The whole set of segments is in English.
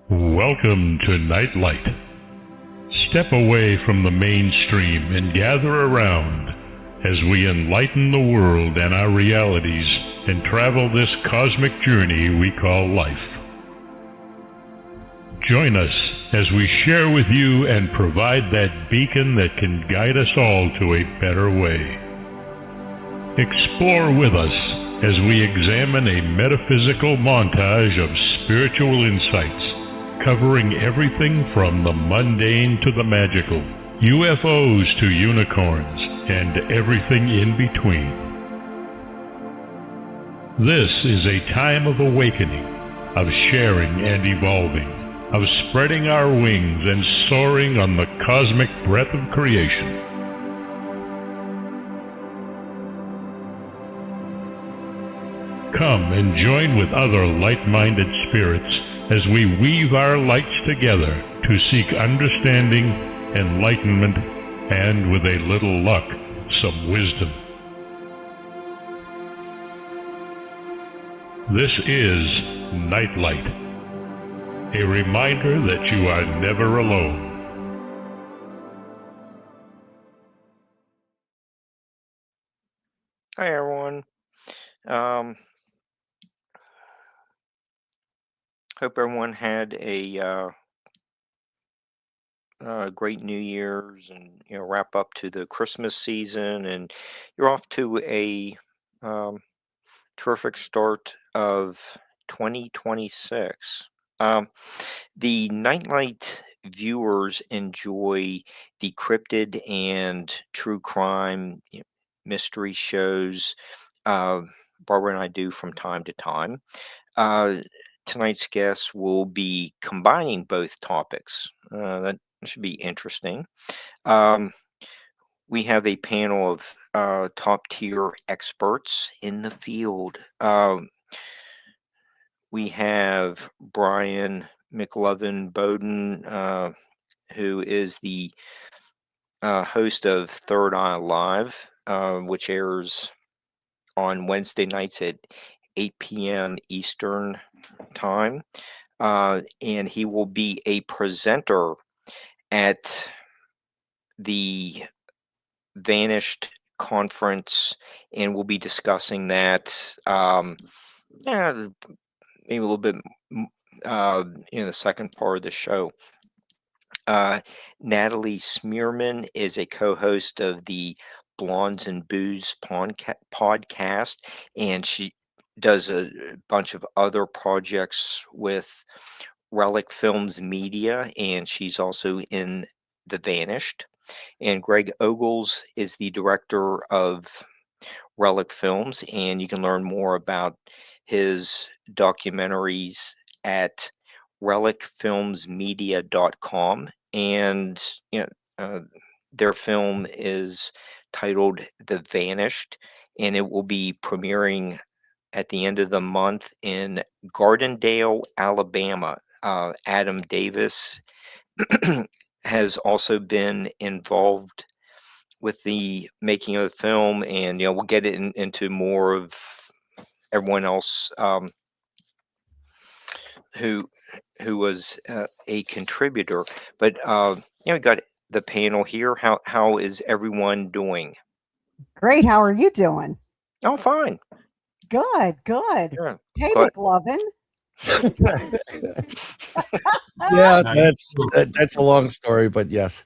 Welcome to Nightlight. Step away from the mainstream and gather around as we enlighten the world and our realities and travel this cosmic journey we call life. Join us as we share with you and provide that beacon that can guide us all to a better way. Explore with us as we examine a metaphysical montage of spiritual insights, covering everything from the mundane to the magical, UFOs to unicorns, and everything in between. This is a time of awakening, of sharing and evolving, of spreading our wings and soaring on the cosmic breath of creation. Come and join with other light-minded spirits as we weave our lights together to seek understanding, enlightenment, and with a little luck, some wisdom. This is Nightlight, a reminder that you are never alone. Hi, everyone. Hope everyone had a great New Year's, and wrap up to the Christmas season, and you're off to a terrific start of 2026. The Nightlight viewers enjoy the cryptid and true crime mystery shows Barbara and I do from time to time. Tonight's guest will be combining both topics. That should be interesting. We have a panel of top-tier experts in the field. We have Bryan Bowden, who is the host of Third Eye Live, which airs on Wednesday nights at 8 p.m. Eastern time, and he will be a presenter at the Vanished conference, and we'll be discussing that maybe a little bit in the second part of the show. Natalie Smearman is a co-host of the Blondes and Booze podcast, and she does a bunch of other projects with Relic Films Media, and she's also in The Vanished. And GREG OGLES is the director of Relic Films, and you can learn more about his documentaries at relicfilmsmedia.com. And their film is titled The Vanished, and it will be premiering at the end of the month in Gardendale, Alabama. Adam Davis has also been involved with the making of the film, and we'll get into more of everyone else who was a contributor. But we got the panel here. How is everyone doing? Great. How are you doing? Oh, fine. Good. Yeah. Hey, McLovin. Yeah, that's a long story, but yes.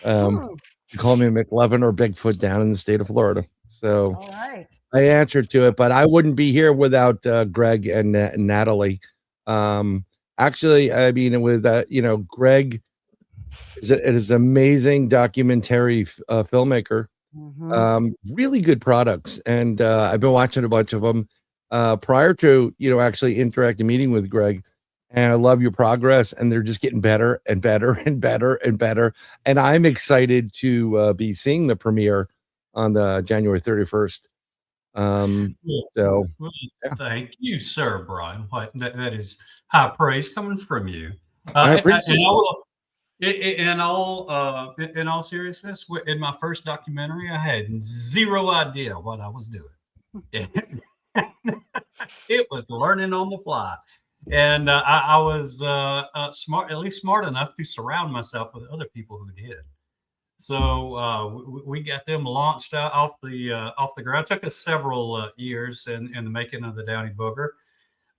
You call me McLovin or Bigfoot down in the state of Florida. So all right. I answered to it, but I wouldn't be here without Greg and Natalie. Actually, I mean, with Greg is an amazing documentary filmmaker. Mm-hmm. Really good products, and I've been watching a bunch of them prior to actually interacting meeting with Greg, and I love your progress, and they're just getting better and better and better and better, and I'm excited to be seeing the premiere on the January 31st. Thank you, sir, Bryan. That is high praise coming from you. I appreciate it. In all seriousness, in my first documentary, I had zero idea what I was doing. It was learning on the fly. And I was smart, at least smart enough to surround myself with other people who did. So we got them launched out off the ground. It took us several years in the making of the Downy Booger,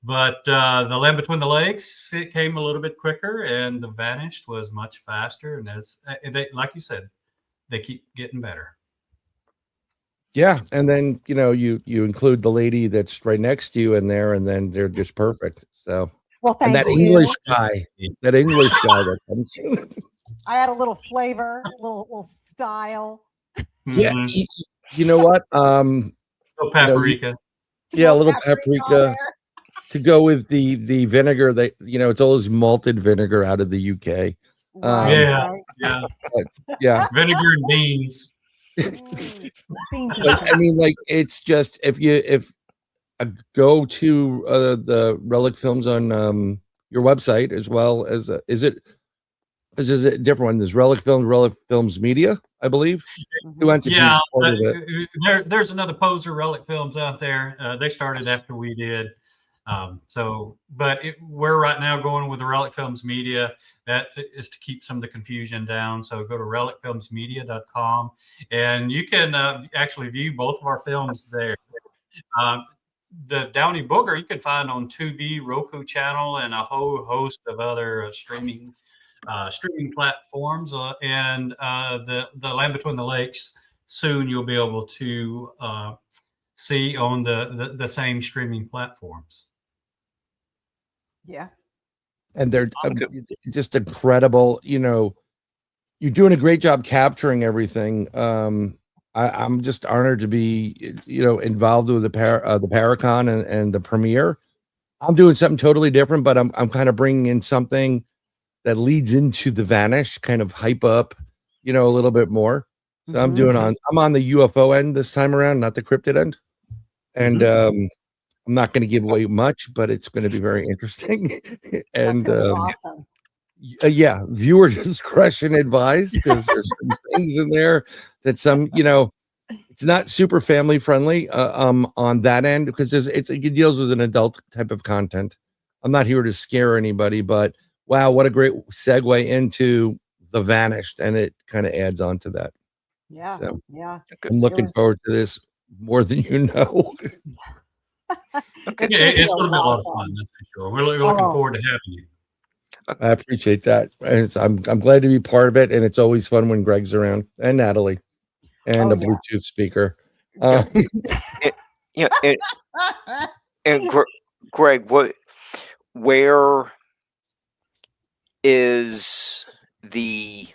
but the Land Between the Lakes, it came a little bit quicker, and the Vanished was much faster. And like you said, they keep getting better. Yeah, and then you include the lady that's right next to you in there, and then they're just perfect. So, Well, and thank that you. English guy that comes. I had a little flavor, a little style. Yeah, Mhm. you know what? Little paprika. Yeah, a little on paprika there. to go with the vinegar that it's always malted vinegar out of the UK. Right, Yeah, right. yeah. Yeah, Vinegar and beans. Mm, beans and but I mean, like, it's just if I go to the Relic Films on your website, as well as is it a different one? There's Relic Films Media, I believe. Two Mhm. entities Yeah, part of it. there's another poser, Relic Films, out there. They started after we did. But we're right now going with the Relic Films Media. That is to keep some of the confusion down. So go to relicfilmsmedia.com, and you can actually view both of our films there. The Downy Booger you can find on Tubi, Roku channel, and a whole host of other streaming platforms. And the Land Between the Lakes, soon you'll be able to see on the same streaming platforms. Yeah. And they're just incredible. You're doing a great job capturing everything. I'm just honored to be, involved with the Paracon and the premiere. I'm doing something totally different, but I'm kind of bringing in something that leads into the Vanish, kind of hype up, a little bit more. So Mhm. I'm on the UFO end this time around, not the cryptid end. And I'm not going to give away much, but it's going to be very interesting. And That's awesome. yeah, viewer discretion advised, because there's some things in there that it's not super family friendly on that end, because it deals with an adult type of content. I'm not here to scare anybody, but wow, what a great segue into the Vanished, and it kind of adds on to that. Yeah. So Yeah. I'm looking forward to this more than you know. It's going to be a lot of fun. That's for sure. We're looking forward to having you. I appreciate that. I'm glad to be part of it, and it's always fun when Greg's around, and Natalie, and a Bluetooth speaker. And Greg, where is the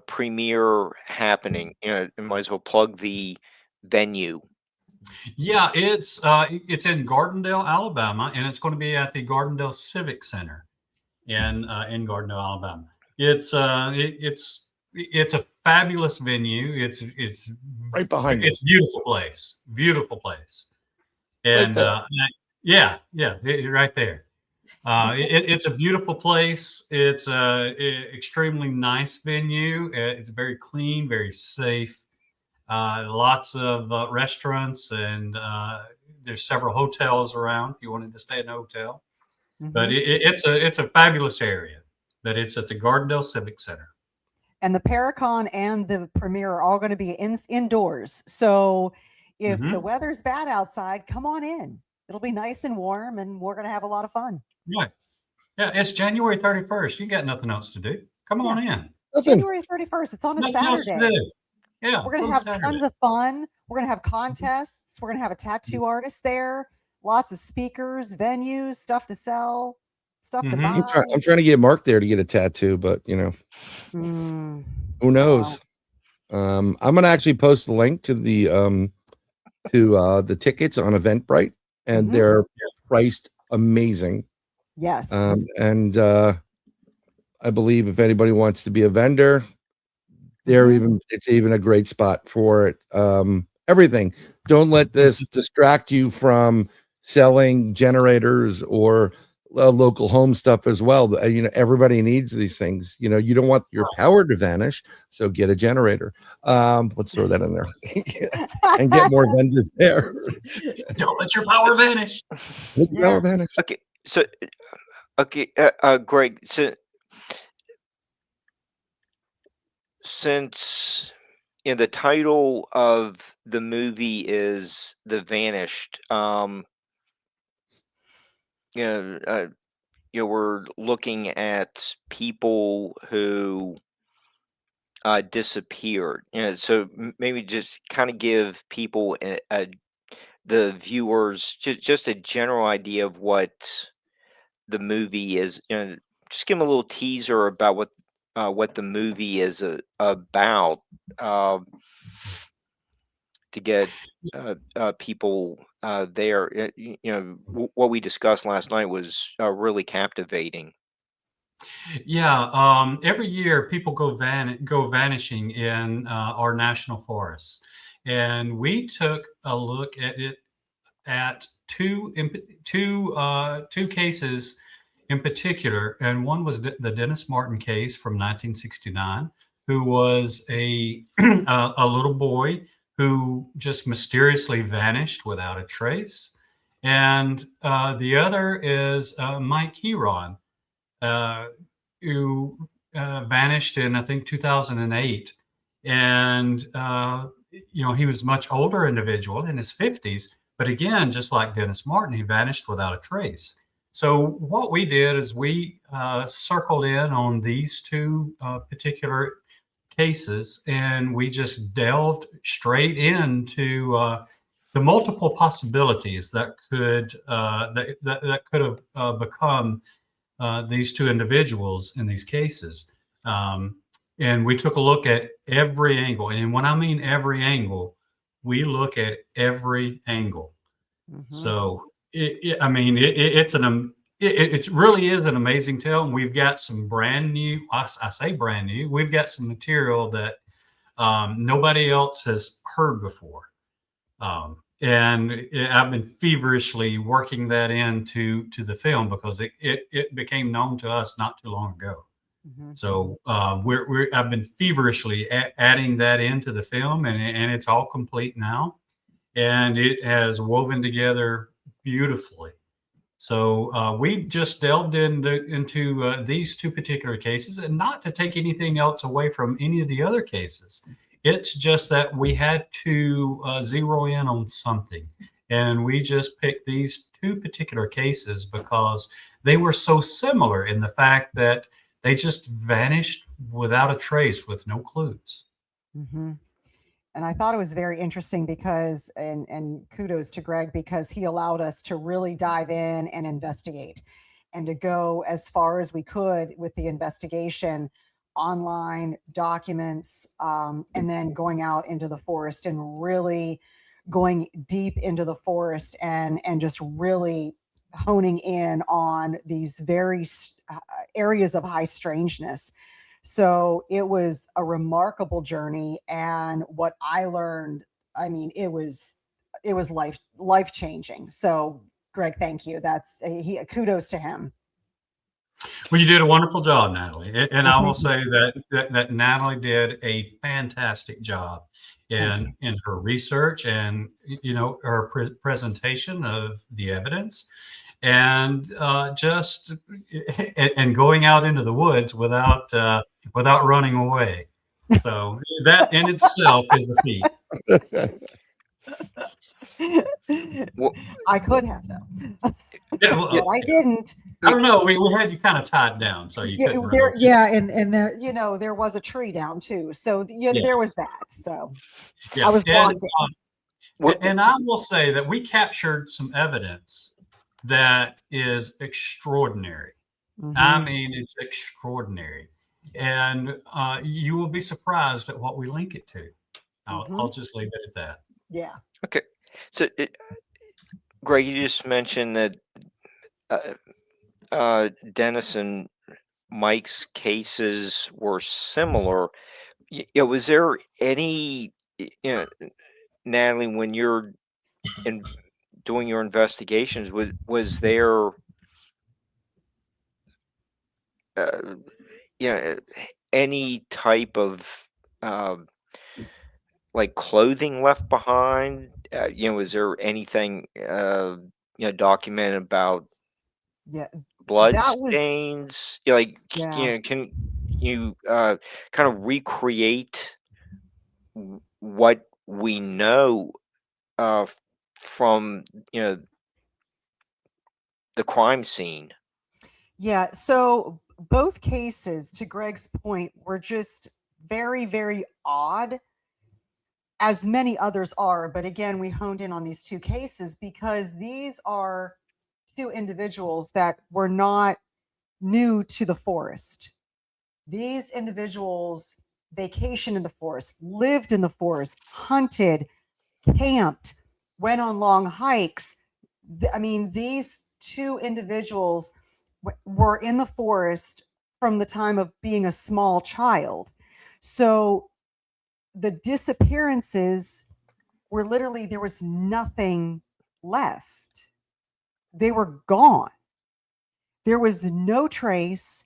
premiere happening? You might as well plug the venue. Yeah, it's in Gardendale, Alabama, and it's going to be at the Gardendale Civic Center in Gardendale, Alabama. It's a fabulous venue. It's right behind it's beautiful place, and right right there. It's a beautiful place. It's a extremely nice venue. It's very clean, very safe. Lots of restaurants, and there's several hotels around if you wanted to stay in a hotel. But it's a fabulous area. But it's at the Gardendale Civic Center. And the Paracon and the premiere are all going to be indoors. So if the weather's bad outside, come on in. It'll be nice and warm, and we're going to have a lot of fun. Right. Yeah, it's January 31st. You got nothing else to do. Come on in. January 31st. It's on a Nothing else to Saturday. do. Yeah, we're going to have tons of fun. We're going to have contests. We're going to have a tattoo artist there. Lots of speakers, venues, stuff to sell, stuff to buy. I'm trying to get Mark there to get a tattoo, but who knows? I'm going to actually post the link to the tickets on Eventbrite, and they're priced amazing. Yes. And I believe if anybody wants to be a vendor, it's even a great spot for it. Everything. Don't let this distract you from selling generators or local home stuff as well. You know, everybody needs these things. You know, you don't want your power to vanish, so get a generator. Let's throw that in there and get more vendors there. Don't let your power vanish. Let your power vanish. Okay, so Greg, so since the title of the movie is The Vanished, we're looking at people who disappeared. So maybe just kind of give people the viewers just a general idea of what the movie is. Just give them a little teaser about what the movie is about, to get people there. What we discussed last night was really captivating. Yeah, every year people go vanishing in our national forests, and we took a look at it at two cases in particular, and one was the Dennis Martin case from 1969, who was a a little boy who just mysteriously vanished without a trace, and the other is Mike Heron, who vanished in, I think, 2008. And, he was a much older individual in his 50s. But again, just like Dennis Martin, he vanished without a trace. So what we did is we circled in on these two particular cases, and we just delved straight into the multiple possibilities that could that could have become these two individuals in these cases. And we took a look at every angle. And when I mean every angle, we look at every angle. So, it really is an amazing tale. And we've got some brand new, I say brand new, we've got some material that nobody else has heard before. And I've been feverishly working that into the film because it became known to us not too long ago. So I've been feverishly adding that into the film, and it's all complete now, and it has woven together beautifully. So we just delved into these two particular cases, and not to take anything else away from any of the other cases. It's just that we had to zero in on something. And we just picked these two particular cases because they were so similar in the fact that they just vanished without a trace, with no clues. And I thought it was very interesting because, and kudos to Greg, because he allowed us to really dive in and investigate and to go as far as we could with the investigation, online documents, and then going out into the forest and really going deep into the forest and just really honing in on these very areas of high strangeness. So it was a remarkable journey, and what I learned, I mean, it was life changing. So Greg, thank you. That's kudos to him. Well, you did a wonderful job, Natalie, and I will say that Natalie did a fantastic job in her research and her presentation of the evidence, and going out into the woods without running away. So that in itself is a feat. Well, I could have though. Yeah, well, I didn't. I don't know. We had you kind of tied down, so you couldn't. And there, there was a tree down too, so there was that. So I was blocked in. And I will say that we captured some evidence that is extraordinary. I mean, it's extraordinary, and you will be surprised at what we link it to. I'll just leave it at that. Yeah. Okay. So, Greg, you just mentioned that Dennis and Mike's cases were similar. Was there any, Natalie, when you're doing your investigations, was there you know, any type of like clothing left behind? You know, is there anything documented about Yeah, blood that was stains? Like, yeah. can you kind of recreate what we know from the crime scene? Yeah, so both cases, to Greg's point, were just very, very odd, as many others are. But again, we honed in on these two cases because these are two individuals that were not new to the forest. These individuals vacationed in the forest, lived in the forest, hunted, camped, went on long hikes. I mean, these two individuals were in the forest from the time of being a small child. So the disappearances were literally, there was nothing left. They were gone. There was no trace,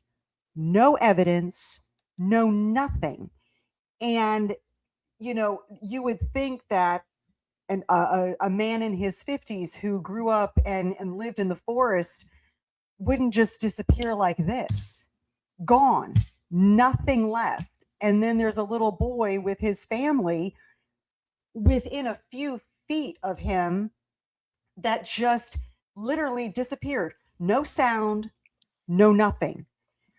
no evidence, no nothing. And, you would think that a man in his 50s who grew up and lived in the forest wouldn't just disappear like this. Gone, nothing left. And then there's a little boy with his family within a few feet of him that just literally disappeared. No sound, no nothing.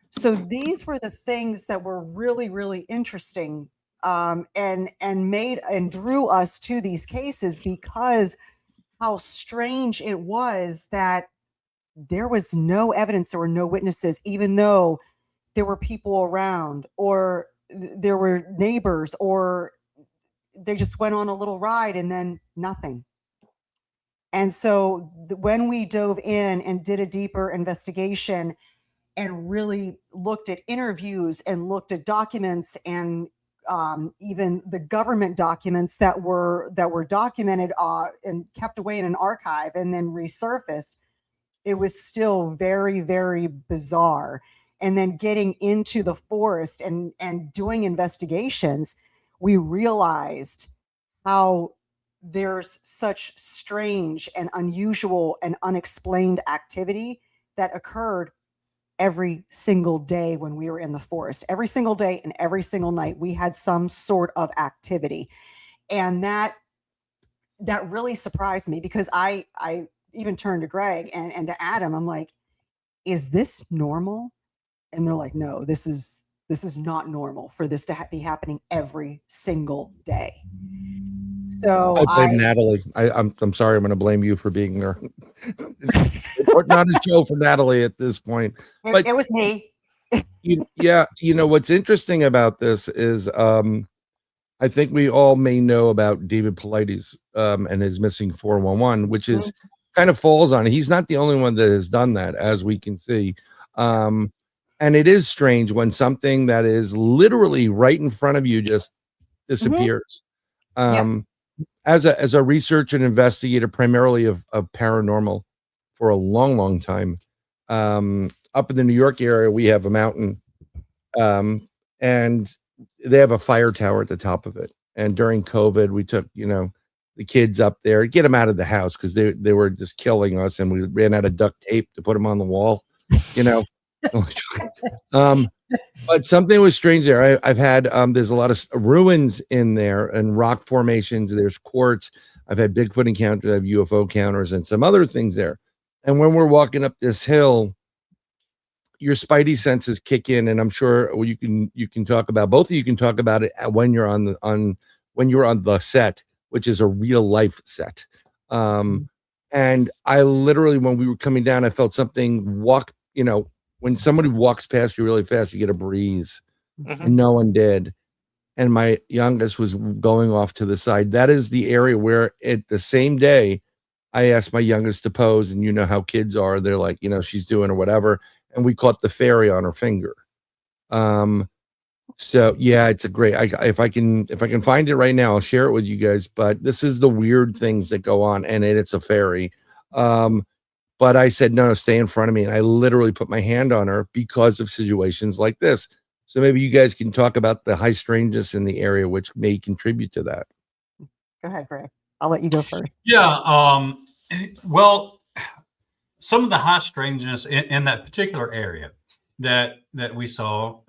So these were the things that were really, really interesting, and made and drew us to these cases, because how strange it was that there was no evidence, there were no witnesses, even though there were people around, or there were neighbors, or they just went on a little ride and then nothing. And so when we dove in and did a deeper investigation and really looked at interviews and looked at documents, and even the government documents that were documented and kept away in an archive and then resurfaced, it was still very, very bizarre. And then getting into the forest and doing investigations, we realized how there's such strange and unusual and unexplained activity that occurred every single day when we were in the forest. Every single day and every single night, we had some sort of activity. And that really surprised me, because I even turned to Greg and to Adam. I'm like, is this normal? And they're like, no, this is not normal for this to be happening every single day. So I blame Natalie. I'm sorry. I'm going to blame you for being there. Not a show for Natalie at this point. But it was me. Yeah. What's interesting about this is I think we all may know about David Paulides and his missing 411, which is kind of falls on it. He's not the only one that has done that, as we can see. And it is strange when something that is literally right in front of you just disappears. As a researcher and investigator, primarily of paranormal for a long, long time, up in the New York area, we have a mountain, and they have a fire tower at the top of it. And during COVID, we took, the kids up there, get them out of the house because they were just killing us, and we ran out of duct tape to put them on the wall, But something was strange there. I've had there's a lot of ruins in there and rock formations. There's quartz. I've had Bigfoot encounters. I have UFO encounters and some other things there. And when we're walking up this hill, your spidey senses kick in, and I'm sure you can talk about, both of you can talk about it when you're on the set, which is a real life set. And I literally, when we were coming down, I felt something walk. When somebody walks past you really fast, you get a breeze, and no one did. And my youngest was going off to the side. That is the area where, at the same day, I asked my youngest to pose, and you know how kids are. They're like, she's doing or whatever. And we caught the fairy on her finger. So yeah, it's a great, if I can find it right now, I'll share it with you guys, but this is the weird things that go on, and it's a fairy. But I said, no, stay in front of me. And I literally put my hand on her because of situations like this. So maybe you guys can talk about the high strangeness in the area, which may contribute to that. Go ahead, Greg. I'll let you go first. Yeah. Well, some of the high strangeness in that particular area that we saw,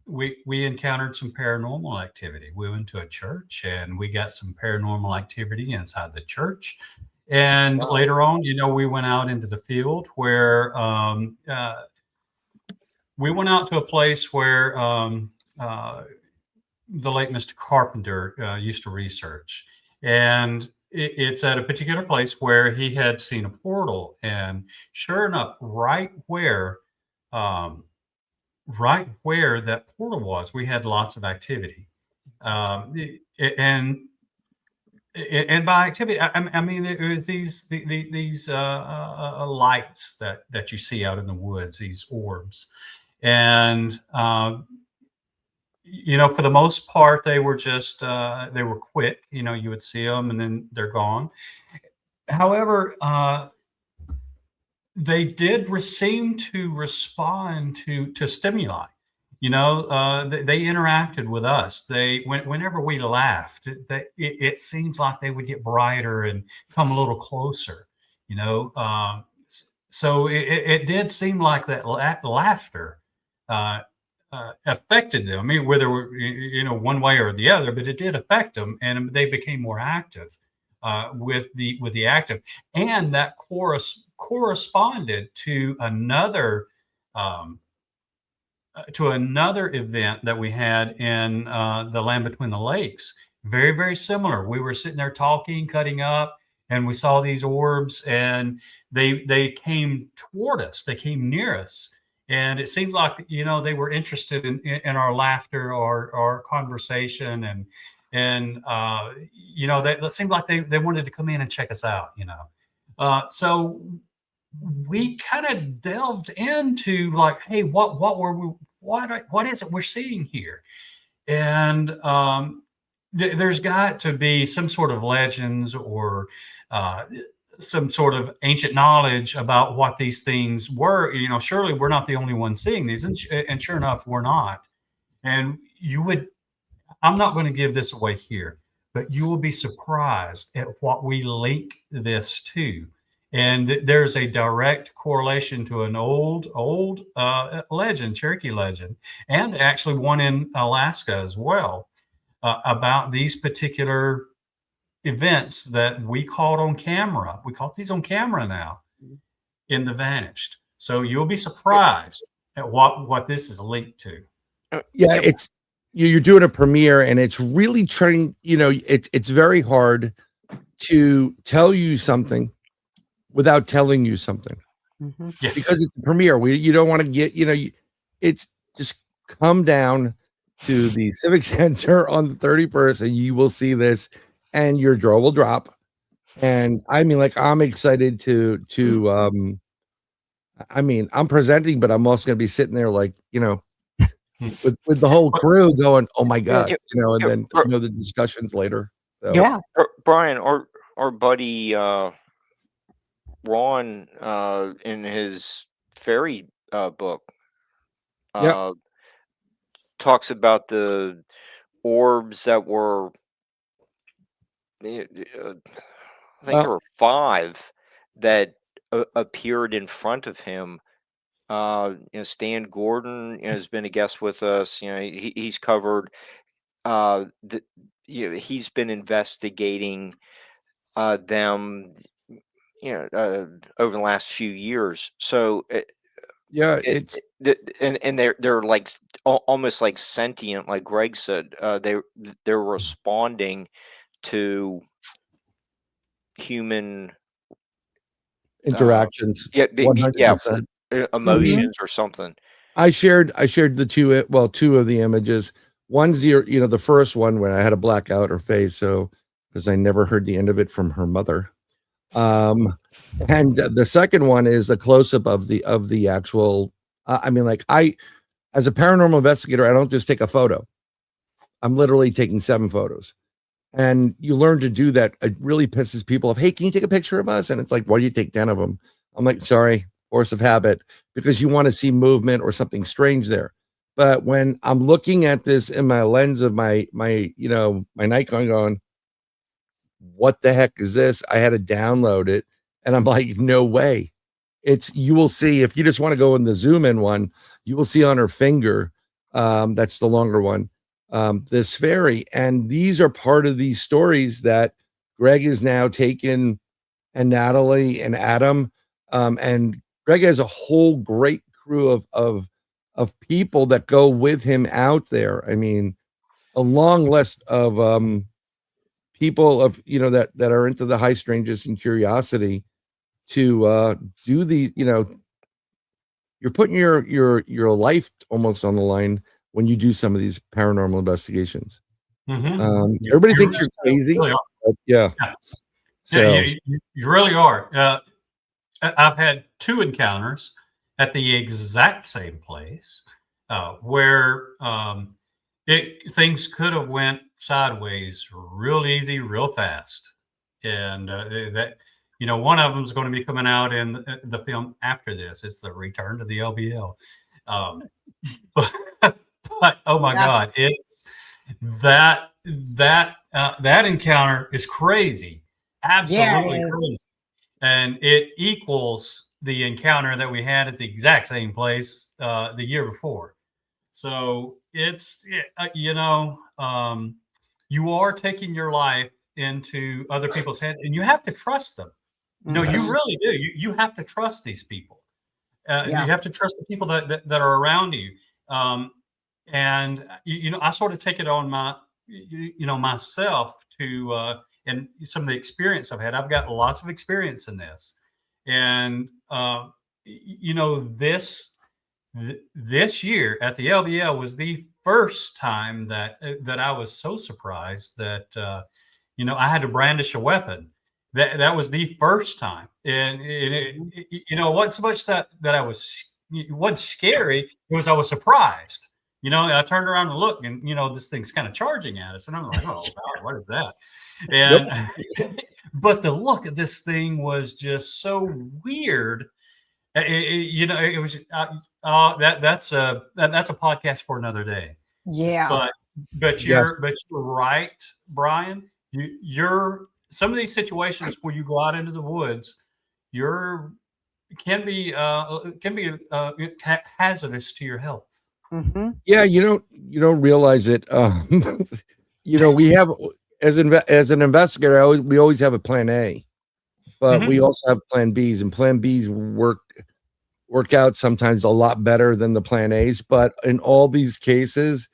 we encountered some paranormal activity. We went to a church and we got some paranormal activity inside the church. And later on, we went out into the field where we went out to a place where the late Mr. Carpenter used to research. And it's at a particular place where he had seen a portal. And sure enough, right where that portal was, we had lots of activity. And by activity, I mean, it was these lights that you see out in the woods, these orbs. And, for the most part, they were just, they were quick, you would see them and then they're gone. However, they did seem to respond to stimuli. They interacted with us. Whenever we laughed, it seems like they would get brighter and come a little closer, so it did seem like that laughter affected them. I mean, whether one way or the other, but it did affect them, and they became more active with the active, and that corresponded to another event that we had in the land between the lakes. Very, very similar. We were sitting there talking, cutting up, and we saw these orbs, and they came toward us. They came near us. And it seems like, they were interested in our laughter or our conversation. And it seemed like they wanted to come in and check us out, So we kind of delved into like, hey, what is it we're seeing here? And there's got to be some sort of legends or some sort of ancient knowledge about what these things were. Surely we're not the only ones seeing these, and sure enough, we're not. And I'm not going to give this away here, but you will be surprised at what we link this to. And there's a direct correlation to an old legend, Cherokee legend, and actually one in Alaska as well, about these particular events that we caught on camera. We caught these on camera now in the Vanished. So you'll be surprised at what this is linked to. Yeah, it's you're doing a premiere, and it's really trying. It's very hard to tell you something without telling you something. Mm-hmm. Yes. Because it's a premiere. You don't want to get, it's just come down to the Civic Center on the 31st and you will see this and your jaw will drop. And I mean, like, I'm excited to I'm presenting, but I'm also going to be sitting there like, with the whole crew going, oh my God, and then, the discussions later. So. Yeah. Bryan, our buddy, Ron, in his fairy book, talks about the orbs that were, I think there were 5 that appeared in front of him. Stan Gordon has been a guest with us. He's covered he's been investigating them over the last few years. So it's and they're like almost like sentient, like Greg said. They're responding to human interactions. 100%. Emotions or something. I shared the two of the images. One's the first one when I had a blackout her face, so because I never heard the end of it from her mother. And the second one is a close-up of the actual as a paranormal investigator, I don't just take a photo. I'm literally taking 7 photos. And you learn to do that. It really pisses people off. Hey, can you take a picture of us? And it's like, why do you take 10 of them? I'm like, sorry, force of habit, because you want to see movement or something strange there. But when I'm looking at this in my lens of my Nikon going, what the heck is this? I had to download it, and I'm like, no way. You will see, if you just want to go in the zoom in one, you will see on her finger, that's the longer one, this fairy. And these are part of these stories that Greg is now taken, and Natalie and Adam, and Greg has a whole great crew of people that go with him out there. I mean, a long list of people that are into the high strangeness and curiosity to do these. You're putting your life almost on the line when you do some of these paranormal investigations. Everybody thinks you're crazy. Really Yeah. So you really are. I've had 2 encounters at the exact same place where things could have went sideways real easy, real fast, and that one of them is going to be coming out in the film after this. It's the Return to the LBL. But oh my God, it's that encounter is crazy, absolutely crazy, and it equals the encounter that we had at the exact same place the year before. So it's you are taking your life into other people's hands, and you have to trust them. You really do. You have to trust these people. You have to trust the people that are around you. And I sort of take it on myself to and some of the experience I've had. I've got lots of experience in this, and this year at the LBL was the first time that I was so surprised that I had to brandish a weapon. That was the first time, and it wasn't so much that I was, it wasn't scary. It was, I was surprised. I turned around and looked, and this thing's kind of charging at us, and I'm like, oh God, what is that? And but the look of this thing was just so weird. It was that's a podcast for another day. Yeah. But you're right, Bryan. You're some of these situations where you go out into the woods, can be hazardous to your health. Mm-hmm. Yeah, you don't realize it. We have, as an investigator, we always have a plan A, but we also have plan Bs, and plan Bs work out sometimes a lot better than the plan As. But in all these cases,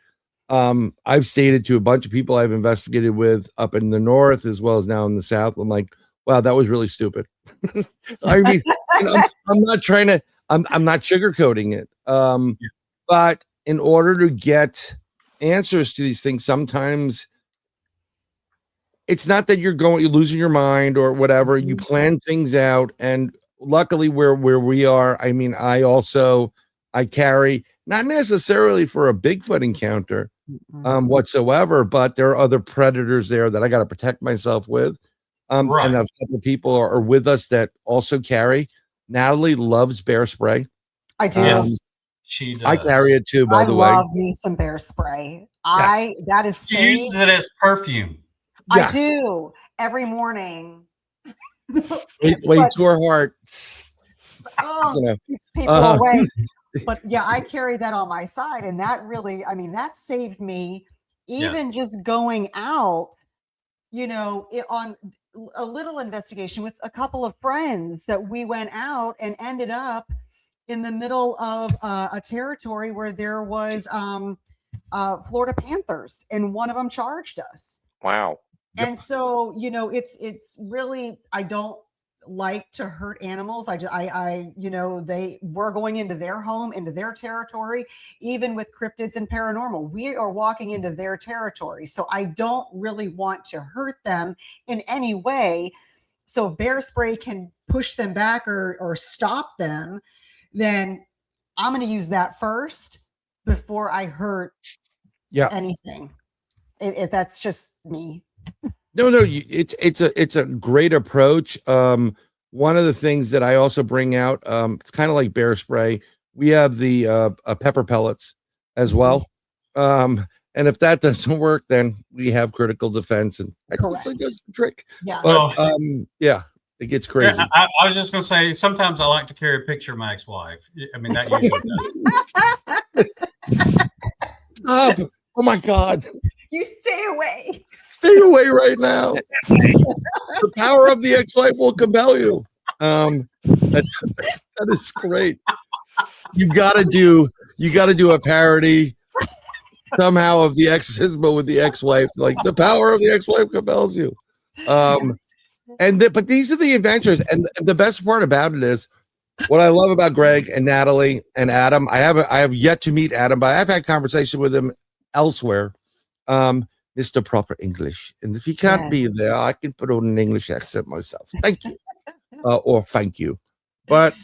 I've stated to a bunch of people I've investigated with up in the north as well as now in the south, I'm like, wow, that was really stupid. I mean, I'm not trying to, I'm not sugarcoating it. But in order to get answers to these things, sometimes it's not that you're losing your mind or whatever. You plan things out, and luckily where we are, I mean, I carry, not necessarily for a Bigfoot encounter whatsoever, but there are other predators there that I got to protect myself with. Right. And a couple of people are with us that also carry. Natalie loves bear spray. I do. Yes, she does. I carry it too, by the way. I love me some bear spray. Yes. That is She uses it as perfume. I do every morning. Wait to her heart. Keeps people away. But yeah, I carry that on my side, and that really, I mean, that saved me even just going out, on a little investigation with a couple of friends that we went out and ended up in the middle of a territory where there was Florida Panthers, and one of them charged us. Wow. And so, it's really, I don't like to hurt animals. They were going into their home, into their territory. Even with cryptids and paranormal, we are walking into their territory. So I don't really want to hurt them in any way. So if bear spray can push them back or stop them, then I'm going to use that first before I hurt anything. That's just me. No, it's a great approach. one of the things that I also bring out, it's kind of like bear spray. We have the pepper pellets as well. And if that doesn't work, then we have critical defense, and that usually does the trick. Yeah. But yeah, it gets crazy. Yeah, I was just going to say, sometimes I like to carry a picture of my ex-wife. I mean, that usually does. Stop. Oh my God. You stay away. Stay away right now. The power of the ex-wife will compel you. That is great. You gotta do a parody somehow of The Exorcist, but with the ex-wife. Like, the power of the ex-wife compels you. But these are the adventures, and the best part about it is what I love about Greg and Natalie and Adam. I have yet to meet Adam, but I've had conversation with him elsewhere. Mr. Proper English, and if he can't be there, I can put on an English accent myself. Thank you, or thank you. But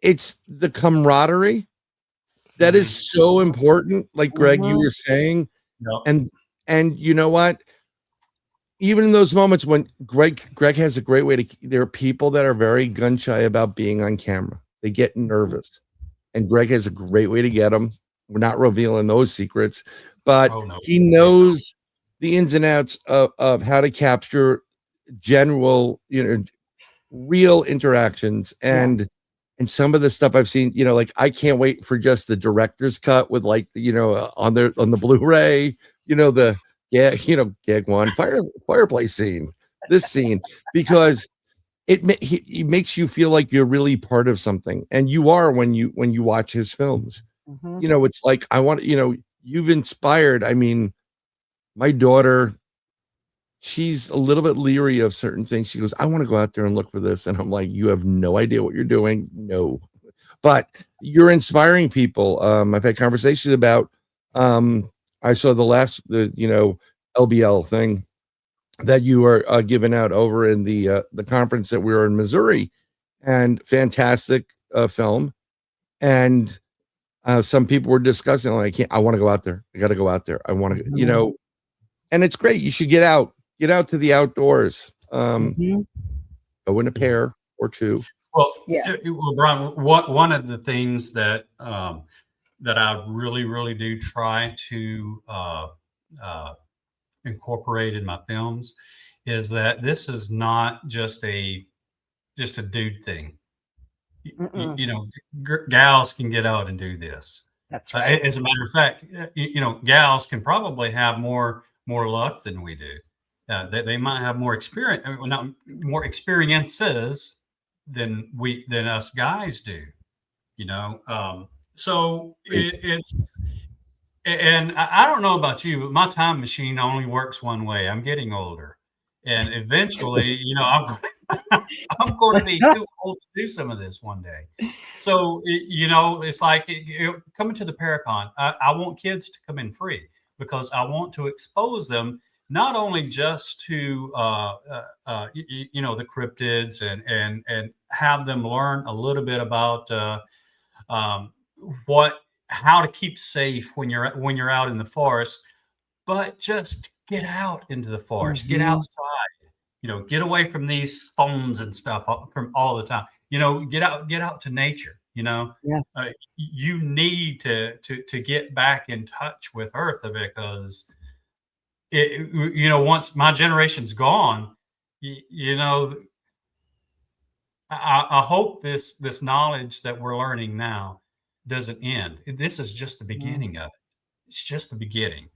it's the camaraderie that is so important. Like Greg, you were saying, and you know what? Even in those moments when Greg has a great way to. There are people that are very gun shy about being on camera. They get nervous, and Greg has a great way to get them. We're not revealing those secrets, but he knows the ins and outs of how to capture general, real interactions. And some of the stuff I've seen, like, I can't wait for just the director's cut with, like, on the Blu-ray, gag one fireplace scene, this scene, because it makes you feel like you're really part of something, and you are when you watch his films. It's like, I want, you've inspired. I mean, my daughter, she's a little bit leery of certain things. She goes, I want to go out there and look for this. And I'm like, you have no idea what you're doing. No, but you're inspiring people. I've had conversations about, I saw the LBL thing that you are giving out over in the conference that we were in Missouri, and fantastic film. And some people were discussing, like, I want to go out there. I got to go out there. I want to, and it's great. You should get out to the outdoors. Go in a pair or two. Well, Bryan, one of the things that I really, really do try to incorporate in my films is that this is not just a dude thing. Gals can get out and do this. That's right. As a matter of fact, gals can probably have more luck than we do. They might have more experience, not more experiences than us guys do. So it's, and I don't know about you, but my time machine only works one way. I'm getting older, and eventually, I'm going to be too old to do some of this one day. So, it's like coming to the Paracon. I want kids to come in free because I want to expose them not only just to, the cryptids and have them learn a little bit about how to keep safe when you're out in the forest, but just get out into the forest, get outside. Get away from these phones and stuff from all the time. Get out to nature. You need to get back in touch with Earth, because once my generation's gone, I hope this knowledge that we're learning now doesn't end. This is just the beginning of it. It's just the beginning.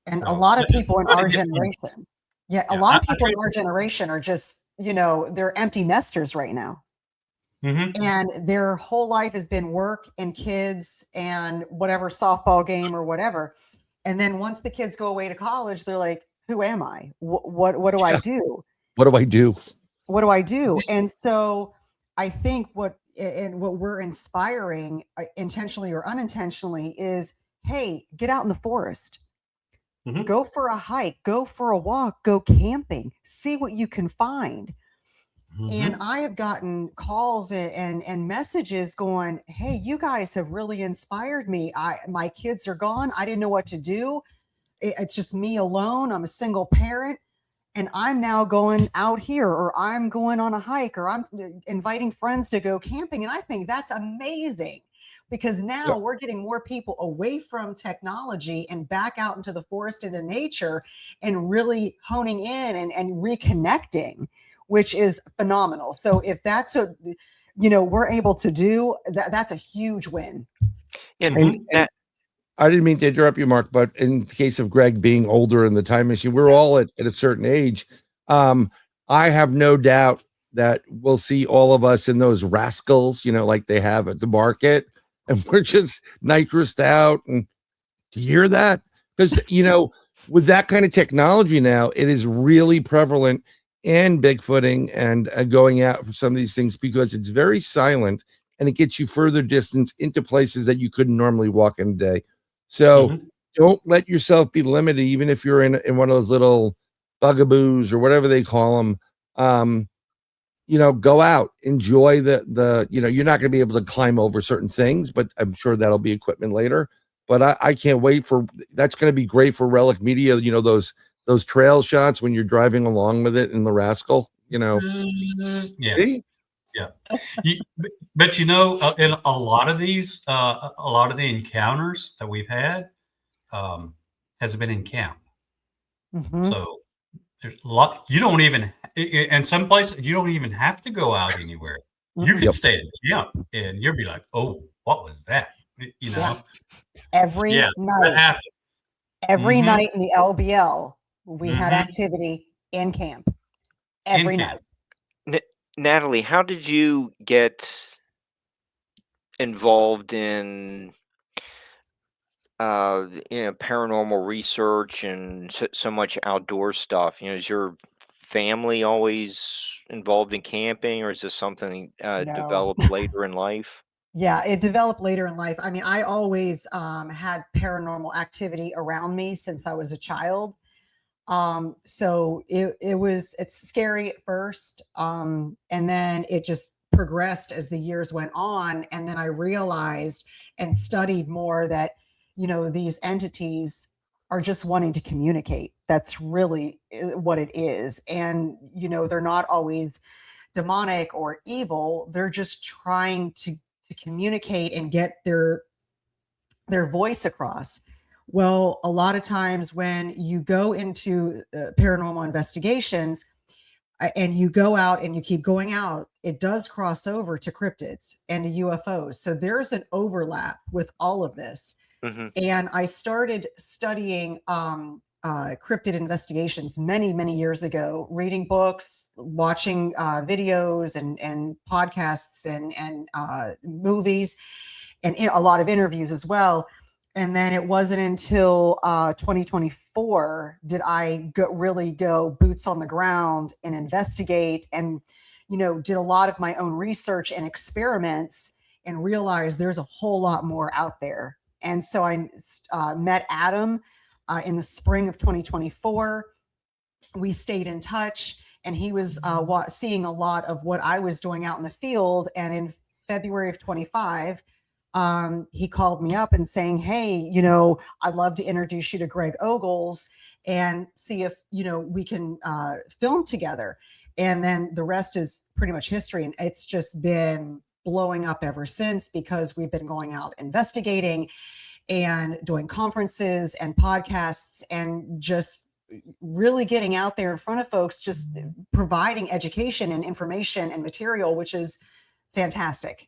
And a lot of people in our generation. A lot of people in our generation are just, they're empty nesters right now. And their whole life has been work and kids and whatever softball game or whatever. And then once the kids go away to college, they're like, who am I? What do I do? What do I do? What do I do? And so I think what we're inspiring, intentionally or unintentionally, is, hey, get out in the forest. Go for a hike, go for a walk, go camping, see what you can find. And I have gotten calls and messages going, hey, you guys have really inspired me. My kids are gone. I didn't know what to do. It's just me alone. I'm a single parent. And I'm now going out here, or I'm going on a hike, or I'm inviting friends to go camping. And I think that's amazing, because now Yeah. we're getting more people away from technology and back out into the forest and in nature, and really honing in and reconnecting, which is phenomenal. So if that's what, we're able to do, that's a huge win. And And I didn't mean to interrupt you, Mark, but in the case of Greg being older in the time machine, we're all at a certain age. I have no doubt that we'll see all of us in those rascals, like they have at the market, and we're just nitrous out. And do you hear that? Because, with that kind of technology now, it is really prevalent in Bigfooting and going out for some of these things, because it's very silent and it gets you further distance into places that you couldn't normally walk in a day. So don't let yourself be limited, even if you're in one of those little bugaboos or whatever they call them. Go out, enjoy the you're not going to be able to climb over certain things, but I'm sure that'll be equipment later. But I can't wait that's going to be great for Relic Media. Those trail shots when you're driving along with it in the Rascal. Yeah. See? Yeah. But in a lot of these, a lot of the encounters that we've had has been in camp. So there's a lot. You don't even, in some places, you don't even have to go out anywhere. You can stay in camp and you'll be like, oh, what was that? Every night. Every night in the LBL, we had activity in camp. Every night. Natalie, how did you get involved in paranormal research and so much outdoor stuff? Is your family always involved in camping, or is this something developed later in life? Yeah, it developed later in life. I mean, I always had paranormal activity around me since I was a child. So it's scary at first. And then it just progressed as the years went on. And then I realized and studied more that, these entities are just wanting to communicate. That's really what it is. And, they're not always demonic or evil. They're just trying to communicate and get their voice across. Well, a lot of times when you go into paranormal investigations and you go out and you keep going out, it does cross over to cryptids and to UFOs. So there's an overlap with all of this. And I started studying cryptid investigations many, many years ago, reading books, watching videos and podcasts and movies, and a lot of interviews as well. And then it wasn't until 2024 did I really go boots on the ground and investigate and, did a lot of my own research and experiments and realized there's a whole lot more out there. And so I met Adam in the spring of 2024. We stayed in touch, and he was seeing a lot of what I was doing out in the field. And in February of 25, he called me up and saying, hey, I'd love to introduce you to GREG OGLES and see if, we can film together. And then the rest is pretty much history. And it's just been blowing up ever since, because we've been going out investigating and doing conferences and podcasts and just really getting out there in front of folks, just providing education and information and material, which is fantastic.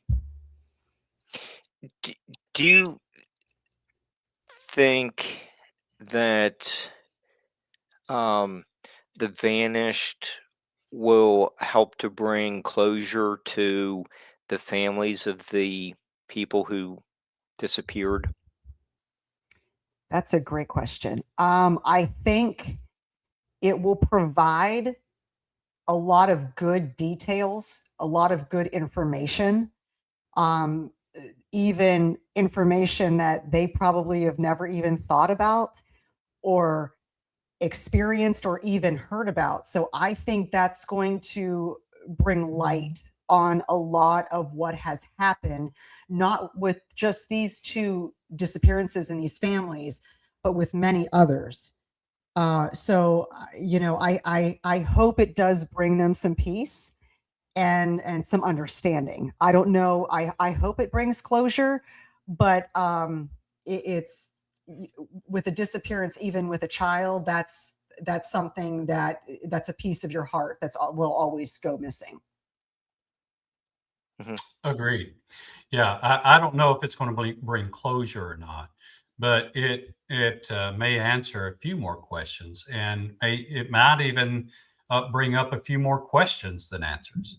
Do you think that the vanished will help to bring closure to the families of the people who disappeared? That's a great question. I think it will provide a lot of good details, a lot of good information, even information that they probably have never even thought about or experienced or even heard about. So I think that's going to bring light on a lot of what has happened, not with just these two disappearances in these families, but with many others. I hope it does bring them some peace and some understanding. I don't know. I hope it brings closure, but it's with a disappearance, even with a child, that's something that's a piece of your heart will always go missing. Agreed. Yeah, I don't know if it's going to bring closure or not, but it may answer a few more questions, and it might even bring up a few more questions than answers.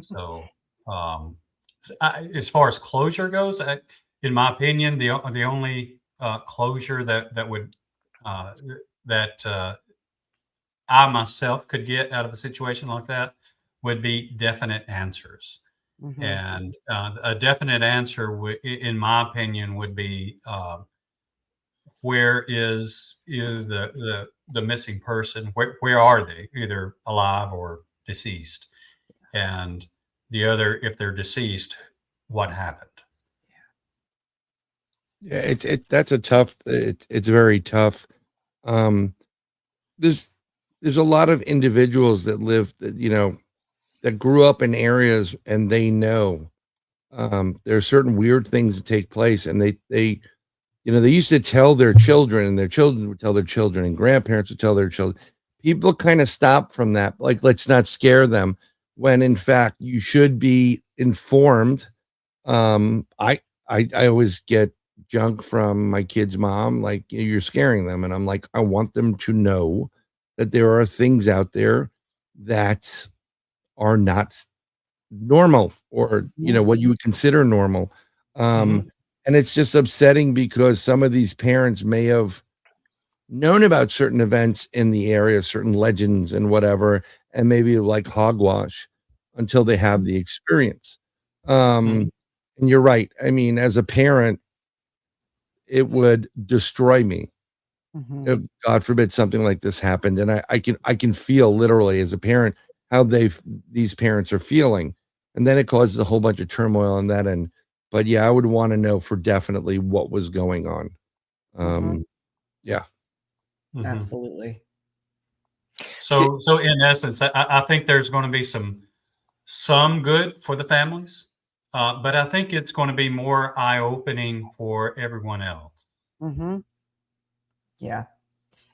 So, as far as closure goes, in my opinion, the only closure that would that I myself could get out of a situation like that would be definite answers. Mhm. And a definite answer, in my opinion, would be where is the missing person? Where are they? Either alive or deceased. And the other, if they're deceased, what happened? Yeah, that's a tough. It's very tough. Um, there's a lot of individuals that live that grew up in areas, and they know there are certain weird things that take place, and they they used to tell their children, and their children would tell their children, and grandparents would tell their children. People kind of stop from that, like, let's not scare them, when in fact you should be informed. I always get junk from my kid's mom, like, you're scaring them, and I'm like, I want them to know that there are things out there that are not normal, or what you would consider normal. Mhm. And it's just upsetting because some of these parents may have known about certain events in the area, certain legends and whatever, and maybe like hogwash until they have the experience. Mhm. And you're right. I mean, as a parent, it would destroy me Mhm. if, God forbid, something like this happened. And I can feel literally as a parent how these parents are feeling. And then it causes a whole bunch of turmoil on that end. But yeah, I would want to know for definitely what was going on. Mhm. Yeah. Mhm. Absolutely. So in essence, I think there's going to be some good for the families, but I think it's going to be more eye-opening for everyone else. Mhm. Yeah.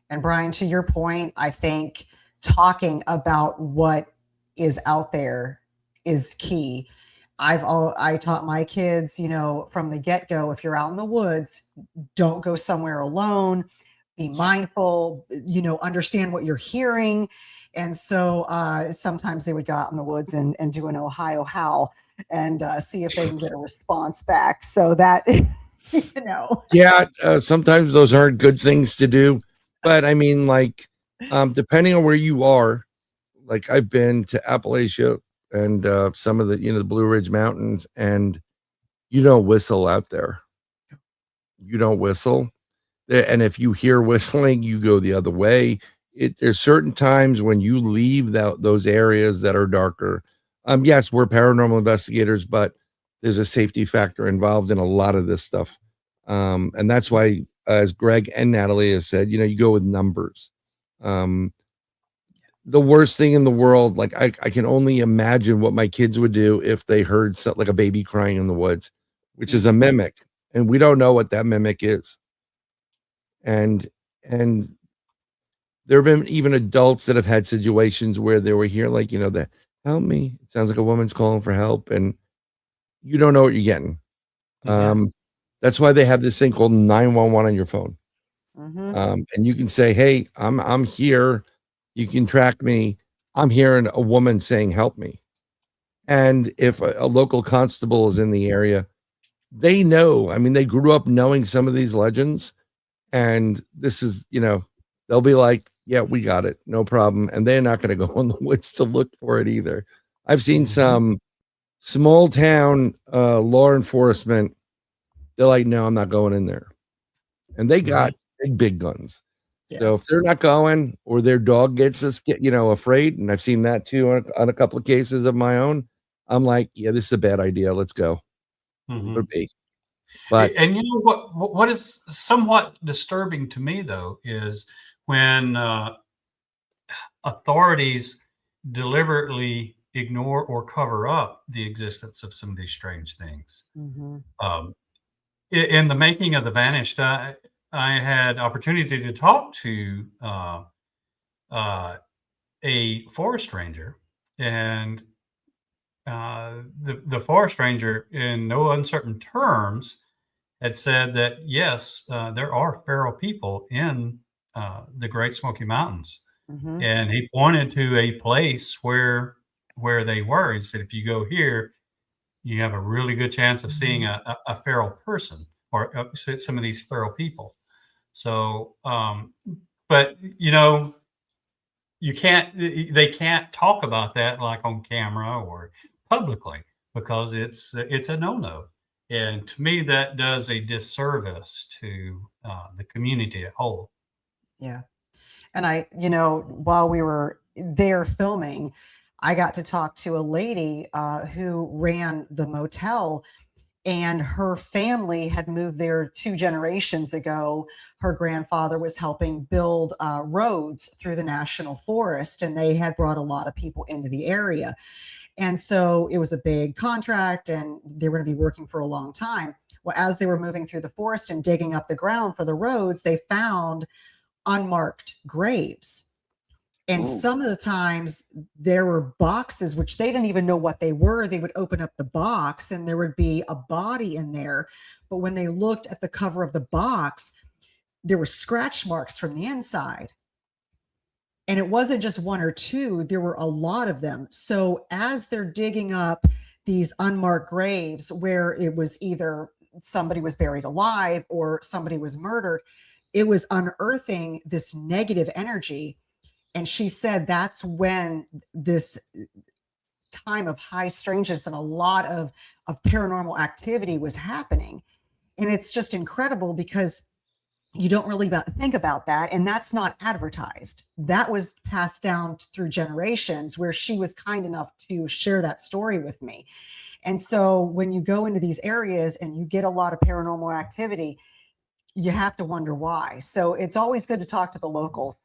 And Bryan, to your point, I think talking about what is out there is key. I taught my kids, from the get go, if you're out in the woods, don't go somewhere alone. Be mindful, understand what you're hearing. And so sometimes they would go out in the woods and do an Ohio howl and see if they can get a response back. So that, you know. Yeah, sometimes those aren't good things to do, but I mean, like, depending on where you are, like I've been to Appalachia and some of the Blue Ridge Mountains, and you don't whistle out there. You don't whistle. And if you hear whistling, you go the other way. There's certain times when you leave those areas that are darker. Yes, we're paranormal investigators, but there's a safety factor involved in a lot of this stuff. And that's why, as Greg and Natalie has said, you go with numbers. Um, the worst thing in the world, like I can only imagine what my kids would do if they heard like a baby crying in the woods, which is a mimic, and we don't know what that mimic is. And there have been even adults that have had situations where they were here, like, the help me. It sounds like a woman's calling for help, and you don't know what you're getting. Yeah. That's why they have this thing called 911 on your phone. Mhm. And you can say, hey, I'm here. You can track me. I'm hearing a woman saying, help me. And if a local constable is in the area, they know. I mean, they grew up knowing some of these legends. And this is, they'll be like, yeah, we got it. No problem. And they're not going to go in the woods to look for it either. I've seen Mhm. some small town law enforcement. They're like, no, I'm not going in there. And they Mhm. got big guns. Yeah. So if they're not going, or their dog gets us afraid, and I've seen that too on a couple of cases of my own, I'm like, yeah, this is a bad idea. Let's go. Leave Mhm. it be. But And you know what is somewhat disturbing to me though is when authorities deliberately ignore or cover up the existence of some of these strange things. In the making of The Vanished, I had opportunity to talk to a forest ranger, and the forest ranger, in no uncertain terms, had said that yes, there are feral people in the Great Smoky Mountains, and he pointed to a place where they were. He said, if you go here, you have a really good chance of seeing a feral person or some of these feral people. So, but they can't talk about that like on camera or publicly, because it's a no-no. And to me, that does a disservice to the community at whole. Yeah. And while we were there filming, I got to talk to a lady who ran the motel, and her family had moved there 2 generations ago. Her grandfather was helping build roads through the national forest, and they had brought a lot of people into the area. And so it was a big contract, and they were going to be working for a long time. Well, as they were moving through the forest and digging up the ground for the roads, they found unmarked graves. And some of the times there were boxes, which they didn't even know what they were. They would open up the box and there would be a body in there. But when they looked at the cover of the box, there were scratch marks from the inside. And it wasn't just 1 or 2, there were a lot of them. So as they're digging up these unmarked graves where it was either somebody was buried alive or somebody was murdered, it was unearthing this negative energy. And she said that's when this time of high strangeness and a lot of paranormal activity was happening. And it's just incredible because you don't really think about that. And that's not advertised. That was passed down through generations, where she was kind enough to share that story with me. And so when you go into these areas and you get a lot of paranormal activity, you have to wonder why. So it's always good to talk to the locals.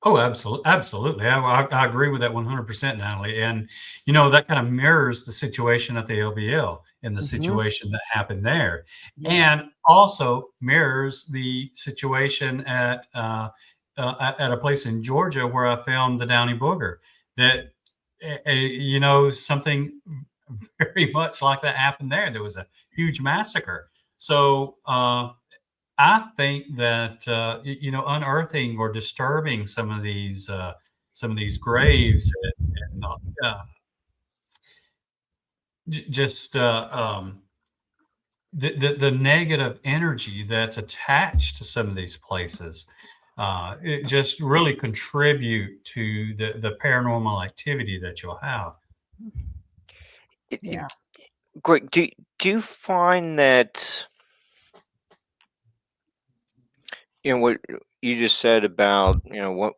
Oh, absolutely. I agree with that 100%, Natalie. And, that kind of mirrors the situation at the LBL and the situation that happened there. Yeah. And also mirrors the situation at a place in Georgia where I filmed the Downy Booger, that, something very much like that happened there. There was a huge massacre. So, I think that unearthing or disturbing some of these graves and the negative energy that's attached to some of these places, it just really contribute to the paranormal activity that you'll have. Yeah. Greg, do you find that? What you just said about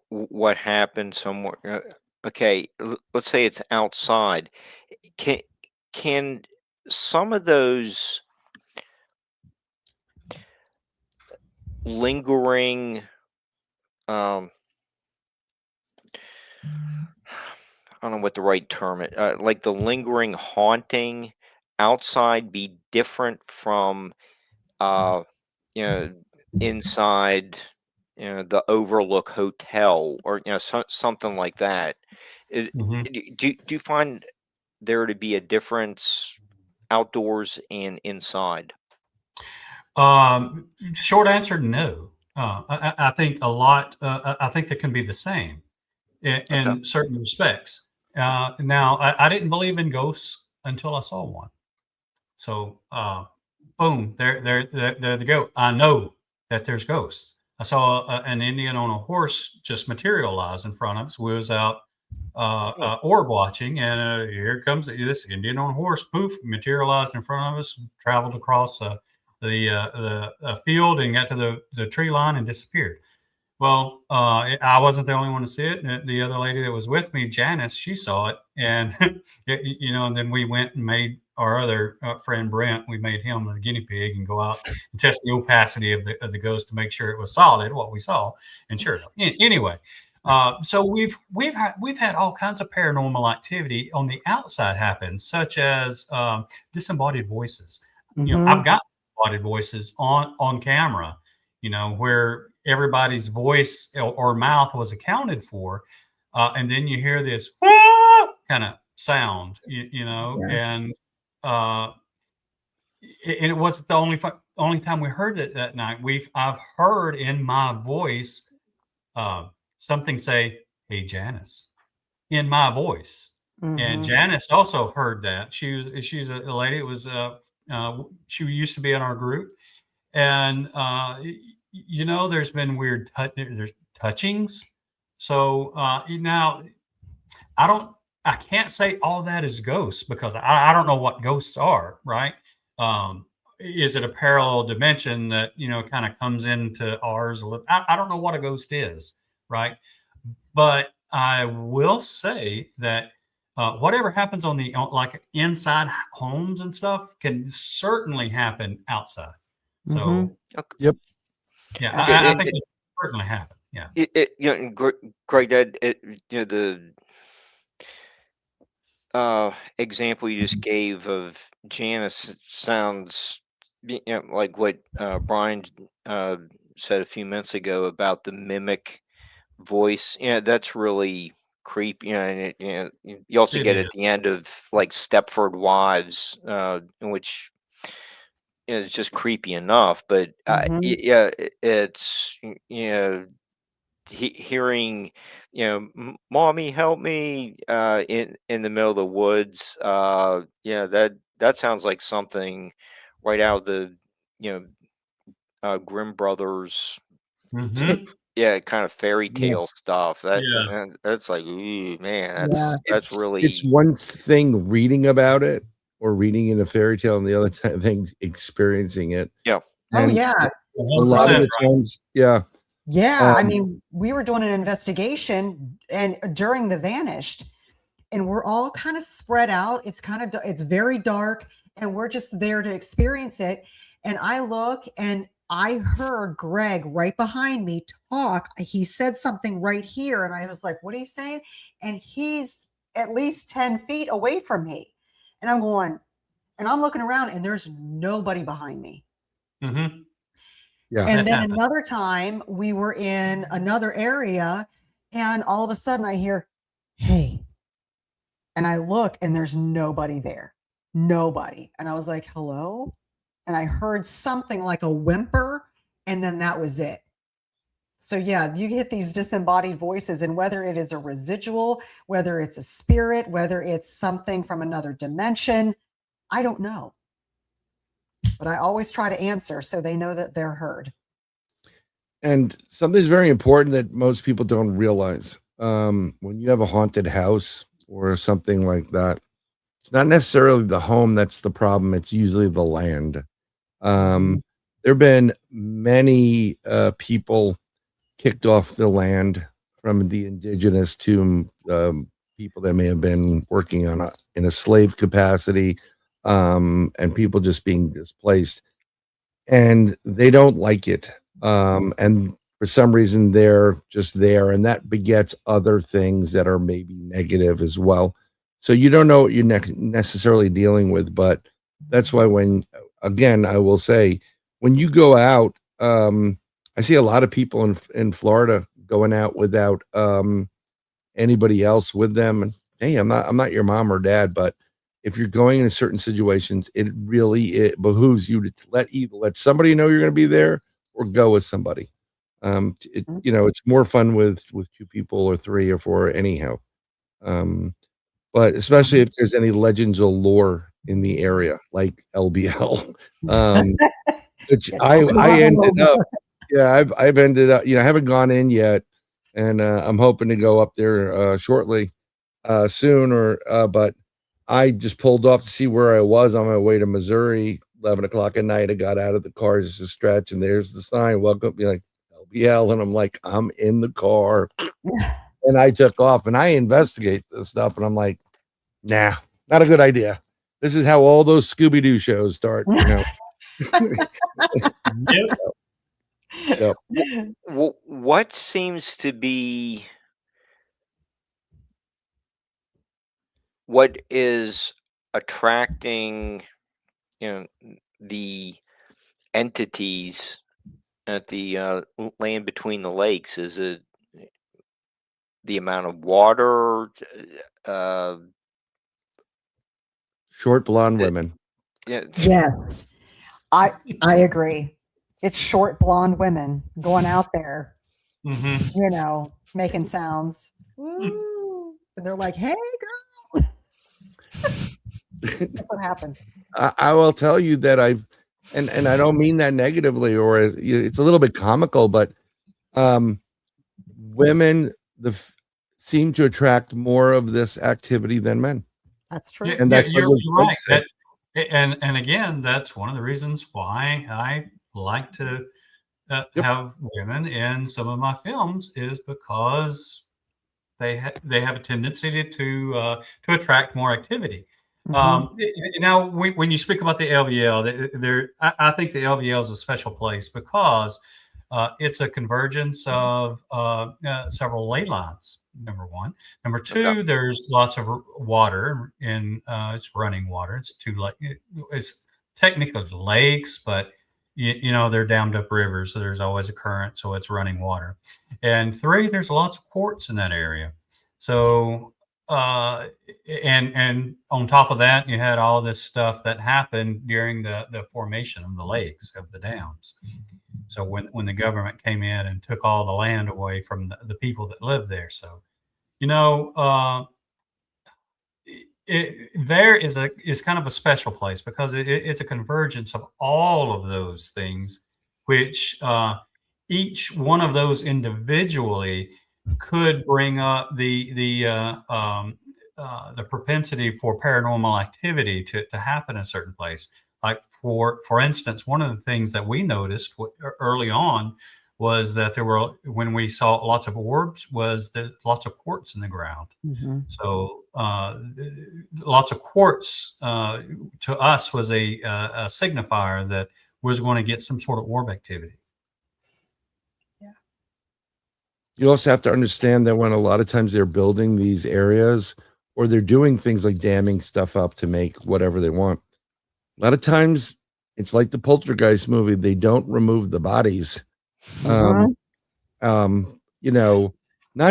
what happened somewhere. Okay, let's say it's outside. Can some of those lingering, I don't know what the right term is, like the lingering haunting outside, be different from inside the Overlook Hotel, or something like that? Do you find there to be a difference outdoors and inside? Short answer, no. I think a lot. I think they can be the same in certain respects. Now, I didn't believe in ghosts until I saw one. So, boom, there they go. I know that there's ghosts. I saw an Indian on a horse just materialize in front of us. We was out orb watching, and here comes this Indian on a horse. Poof, materialized in front of us, traveled across the field and got to the tree line and disappeared. Well, I wasn't the only one to see it. The other lady that was with me, Janice, she saw it, and and then we went and made our other friend Brent. We made him the guinea pig and go out and test the opacity of the ghost to make sure it was solid, what we saw. And sure enough, anyway, so we've had all kinds of paranormal activity on the outside happen, such as disembodied voices. I've got disembodied voices on camera. Where everybody's voice or mouth was accounted for, and then you hear this kind of sound, and it wasn't the only time we heard it that night. I've heard in my voice something say, "Hey, Janice," in my voice, and Janice also heard that. She's a lady. It was she used to be in our group. And there's been weird there's touchings. So now I can't say all that is ghosts, because I don't know what ghosts are, right? Is it a parallel dimension that kind of comes into ours? I don't know what a ghost is, right? But I will say that whatever happens on like inside homes and stuff can certainly happen outside. So, Yep. yeah, Okay, I think it certainly happened. Yeah. Greg, that the example you just gave of Janice sounds like what Bryan said a few minutes ago about the mimic voice. That's really creepy. And you also It get at is. the end of like Stepford Wives, in which it's just creepy enough. But it's hearing mommy help me in the middle of the woods. That sounds like something right out of the Grimm Brothers. Mhm. Kind of fairy tale stuff. That's like, ooh, man, that's really. It's one thing reading about it or reading in a fairy tale, and the other thing experiencing it. Yeah. Oh, And yeah. a lot of the times, yeah. Yeah, I mean, we were doing an investigation and during the vanished, and we're all kind of spread out. It's very dark, and we're just there to experience it. And I look and I heard Greg right behind me talk. He said something right here, and I was like, "What are you saying?" And he's at least 10 feet away from me. And I'm looking around, and there's nobody behind me. Mhm. Yeah. And then another time we were in another area, and all of a sudden I hear, "Hey," and I look and there's nobody there. Nobody. And I was like, "Hello?" And I heard something like a whimper, and then that was it. So yeah, you get these disembodied voices, and whether it is a residual, whether it's a spirit, whether it's something from another dimension, I don't know. But I always try to answer so they know that they're heard. And something's very important that most people don't realize. When you have a haunted house or something like that, it's not necessarily the home that's the problem. It's usually the land. There have been many people kicked off the land from the indigenous to people that may have been working in a slave capacity, and people just being displaced, and they don't like it. And for some reason they're just there, and that begets other things that are maybe negative as well. So you don't know what you're necessarily dealing with, but that's why again, I will say, when you go out, I see a lot of people in Florida going out without anybody else with them. And hey, I'm not your mom or dad, but if you're going into certain situations, it behooves you to let somebody know you're going to be there, or go with somebody. It's more fun with two people or three or four anyhow. But especially if there's any legends or lore in the area, like LBL, which I ended up. Yeah, I've ended up. I haven't gone in yet, and I'm hoping to go up there shortly, soon. But I just pulled off to see where I was on my way to Missouri. 11 o'clock at night, I got out of the car just to stretch, and there's the sign. Welcome, be like yell, and I'm like, I'm in the car. And I took off, and I investigate this stuff, and I'm like, nah, not a good idea. This is how all those Scooby-Doo shows start, you know. Yep. Yep. What seems to be what is attracting, the entities at the land between the lakes? Is it the amount of water? Uh, Short blonde it- women. yeah, Yes, I agree. It's short blonde women going out there, Mm-hmm. making sounds. Woo. And they're like, "Hey, girl." That's what happens. I will tell you that and I don't mean that negatively, or it's a little bit comical, but women seem to attract more of this activity than men. That's true. And that's you're what right. And again, that's one of the reasons why I like to have women in some of my films, is because they have a tendency to attract more activity. Now, when you speak about the LVL, I think the LVL is a special place because it's a convergence of several ley lines. Number one. Number two, there's lots of water, and it's running water. It's technically lakes, but they're dammed up rivers, so there's always a current, so it's running water. And three, there's lots of quartz in that area. So and on top of that, you had all this stuff that happened during the formation of the lakes, of the dams. So when the government came in and took all the land away from the people that lived there. So, there is kind of a special place because it's a convergence of all of those things, which each one of those individually could bring up the propensity for paranormal activity to happen in a certain place. Like for instance, one of the things that we noticed early on was that when we saw lots of orbs, was that lots of quartz in the ground. So lots of quartz to us was a signifier that was going to get some sort of orb activity. You also have to understand that when a lot of times they're building these areas, or they're doing things like damming stuff up to make whatever they want, a lot of times it's like the Poltergeist movie. They don't remove the bodies. Not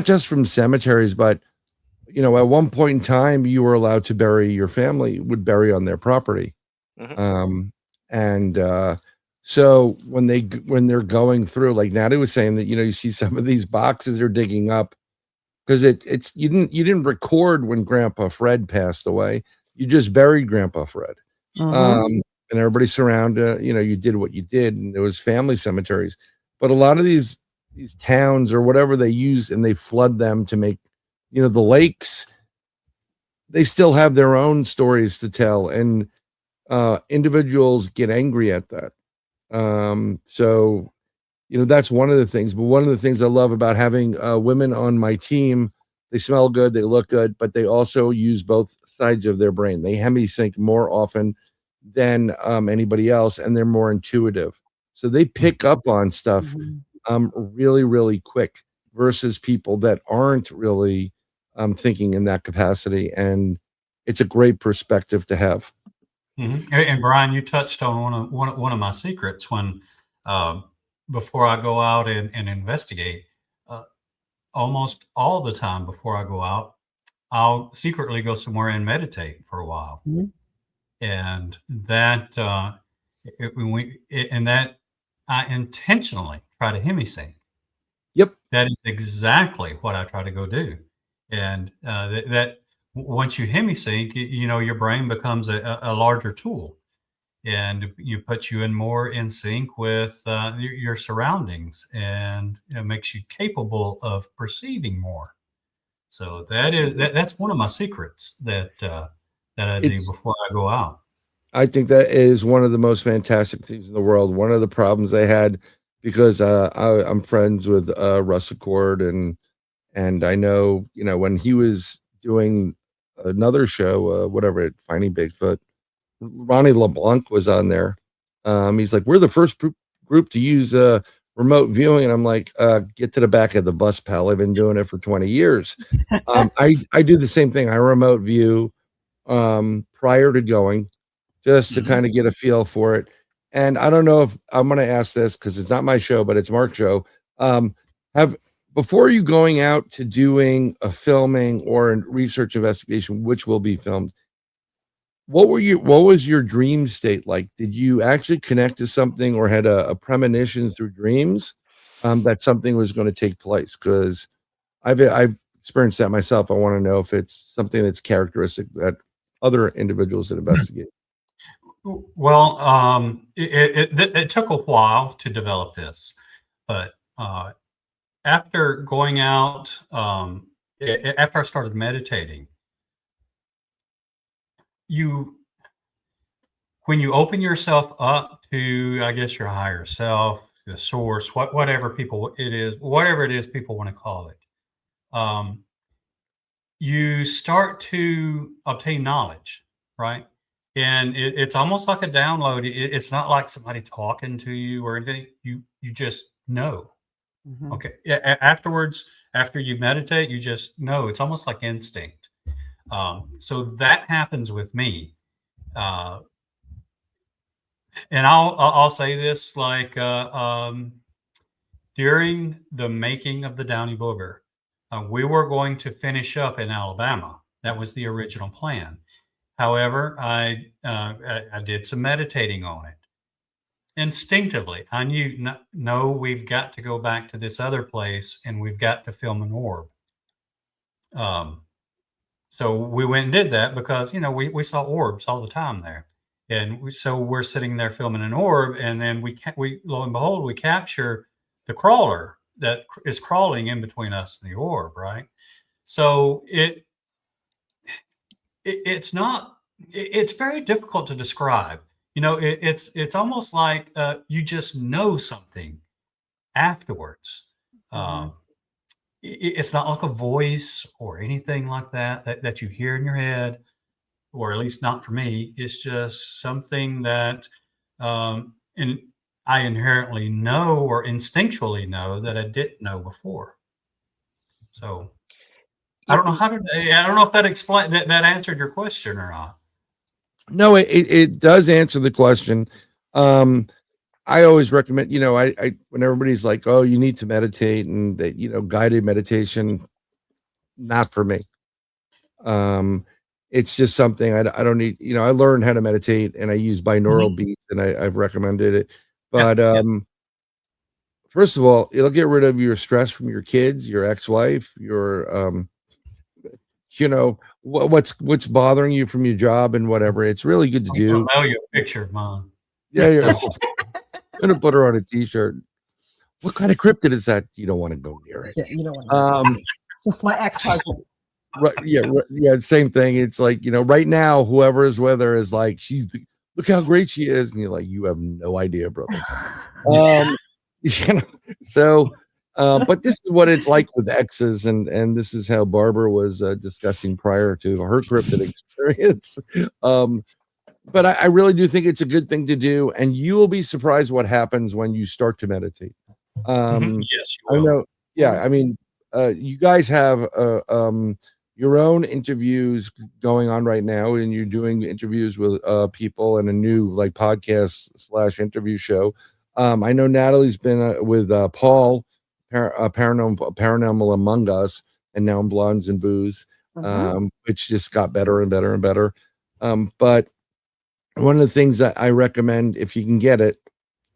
just from cemeteries, but at one point in time, you were allowed to bury, your family would bury on their property. So when they're going through, like Natalie was saying, that you see some of these boxes they're digging up, because it's you didn't record when Grandpa Fred passed away. You just buried Grandpa Fred. And everybody surrounded, you did what you did, and there was family cemeteries. But a lot of these towns or whatever they use, and they flood them to make, the lakes, they still have their own stories to tell, and individuals get angry at that. So that's one of the things. But one of the things I love about having women on my team, they smell good, they look good, but they also use both sides of their brain. They hemisync more often than anybody else, and they're more intuitive. So they pick up on stuff really, really quick, versus people that aren't really thinking in that capacity. And it's a great perspective to have. And Bryan, you touched on one of my secrets when before I go out and investigate. Almost all the time before I go out, I'll secretly go somewhere and meditate for a while. And that I intentionally try to hemisync. Yep. That is exactly what I try to go do. And that once you hemisync, your brain becomes a larger tool, and puts you more in sync with your surroundings, and it makes you capable of perceiving more. So that's one of my secrets that I do before I go out. I think that is one of the most fantastic things in the world. One of the problems I had because I'm friends with Russ Accord, and I know, you know, when he was doing another show, whatever, Finding Bigfoot, Ronnie LeBlanc was on there. He's like, we're the first group to use remote viewing, and I'm like, get to the back of the bus, pal. I've been doing it for 20 years. I do the same thing. I remote view prior to going, just to kind of get a feel for it. And I don't know if I'm going to ask this because it's not my show, but it's Mark's show. Have Before you going out to doing a filming or a research investigation, which will be filmed, what was your dream state like? Did you actually connect to something or had a premonition through dreams that something was going to take place? Because I've experienced that myself. I want to know if it's something that's characteristic that other individuals that investigate. Well, it took a while to develop this, but after going out, after I started meditating, when you open yourself up to, I guess, your higher self, the source, whatever it is people want to call it, you start to obtain knowledge, right? And it's almost like a download. It's not like somebody talking to you or anything. You just know. Mhm. Okay. Afterwards, after you meditate, you just know. It's almost like instinct. So that happens with me. And I'll say this, like during the making of the Downy Booger, we were going to finish up in Alabama. That was the original plan. However, I did some meditating on it. Instinctively, I knew, no, we've got to go back to this other place and we've got to film an orb. So we went and did that because, you know, we saw orbs all the time there. And so we're sitting there filming an orb, and then we lo and behold, we capture the crawler that is crawling in between us and the orb, right? So it's very difficult to describe. You know, it's almost like you just know something afterwards. It's not like a voice or anything like that you hear in your head, or at least not for me. It's just something that and I inherently know or instinctually know that I didn't know before. So I don't know I don't know if that answered your question or not. No, it does answer the question. I always recommend, you know, I when everybody's like, oh, you need to meditate, and that, you know, guided meditation, not for me. It's just something I don't need. You know, I learned how to meditate and I use binaural beats, and I've recommended it. But first of all, it'll get rid of your stress from your kids, your ex-wife, your you know, what's bothering you from your job and whatever. It's really good to do. I'll mail you a picture of mine. Yeah. I'm gonna put her on a t-shirt. What kind of cryptid is that? You don't want to go near it. Yeah, you don't want to. It's my ex-husband. Right, yeah, same thing. It's like, you know, right now, whoever is with her is like, look how great she is, and you're like, you have no idea, brother. You know, so but this is what it's like with exes, and this is how Barbara was discussing prior to her cryptid experience. But I really do think it's a good thing to do, and you will be surprised what happens when you start to meditate. Yes, you I will. know. Yeah, I mean, you guys have your own interviews going on right now, and you're doing interviews with people in a new like podcast / interview show. I know Natalie's been with Paul, Paranormal Among Us, and now in Blondes and Booze, which just got better and better and better. But one of the things that I recommend, if you can get it,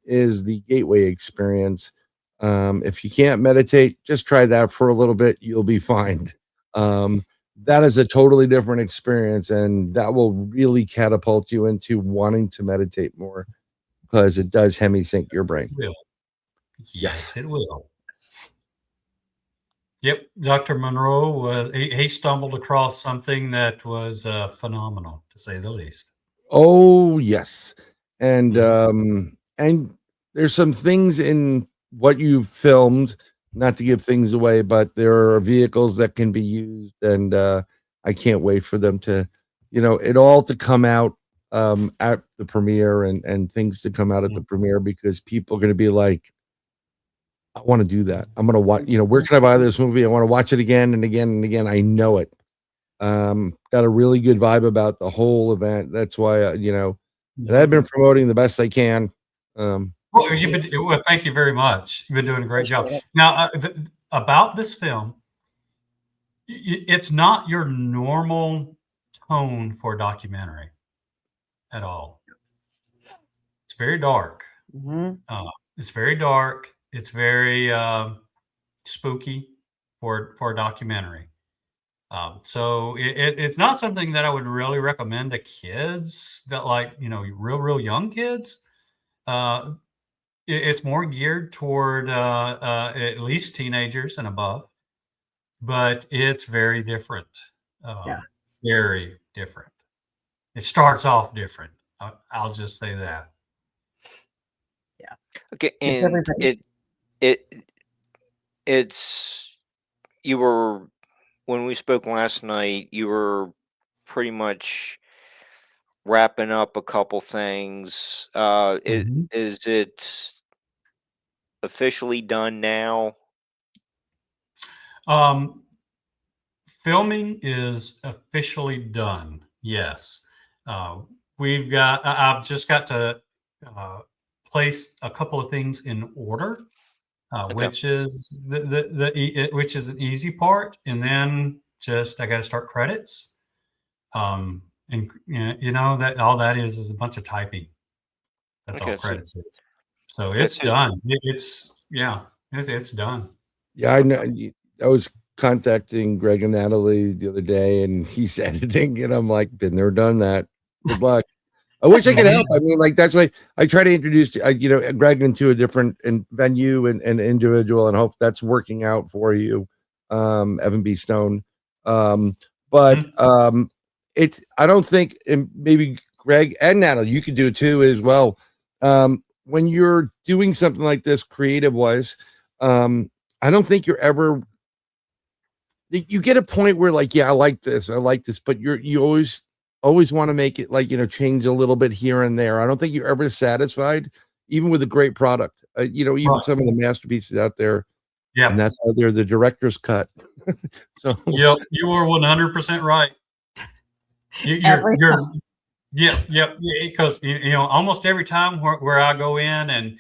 is the Gateway experience. If you can't meditate, just try that for a little bit. You'll be fine. That is a totally different experience, and that will really catapult you into wanting to meditate more, because it does hemisync your brain. It will. Yes, it will. Yep, Dr. Monroe he stumbled across something that was phenomenal, to say the least. Oh yes, and there's some things in what you filmed, not to give things away, but there are vehicles that can be used, and I can't wait for them to, it all to come out at the premiere, and things to come out at the premiere, because people are going to be like, I want to do that. I'm going to watch, where can I buy this movie? I want to watch it again and again and again. I know it. Got a really good vibe about the whole event. That's why, and I've been promoting the best I can. Well, thank you very much. You've been doing a great job. Now, about this film, it's not your normal tone for a documentary at all. It's very dark. It's very dark. It's very spooky for a documentary. So it's not something that I would really recommend to kids that real young kids. It's more geared toward at least teenagers and above, but it's very different. Very different. It starts off different. I'll just say that. Yeah. Okay, and it's you were, when we spoke last night, you were pretty much wrapping up a couple things. Is it officially done now? Filming is officially done. Yes. I've just got to place a couple of things in order, which is which is an easy part. And then I got to start credits. And that all that is a bunch of typing. That's all credits is. So it's done. It's done. Yeah, I know. I was contacting Greg and Natalie the other day, and he's editing, and I'm like, been there, done that. Good luck. I wish I could help. I mean, like, that's why I try to introduce Greg into a different venue and individual, and hope that's working out for you, Evan B. Stone. But I don't think, and maybe Greg and Natalie, you could do it too as well. When you're doing something like this creative wise, I don't think you get a point where, like, yeah, I like this, but you always want to make it, like, change a little bit here and there. I don't think you're ever satisfied, even with a great product. Even some of the masterpieces out there. Yeah. And that's why they're the director's cut. So yep, you are 100% right. Because almost every time where I go in and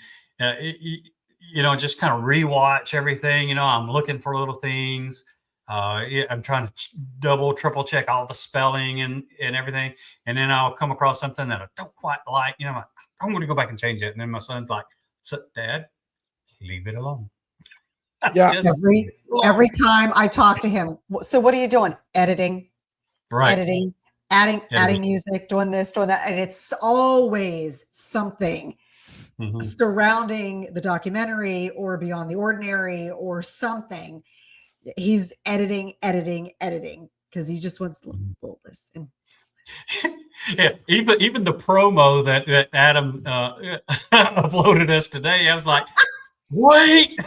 just kind of rewatch everything, I'm looking for little things. I'm trying to double, triple check all the spelling and everything, and then I'll come across something that I don't quite like. I'm going to go back and change it, and then my son's like, "Dad, leave it alone." Yeah. Every time I talk to him, so what are you doing? Editing, right? Editing. Adding music, doing this, doing that, and it's always something surrounding the documentary or Beyond the Ordinary or something. He's editing because he just wants to pull this. And yeah, even the promo that Adam uploaded us today, I was like, wait,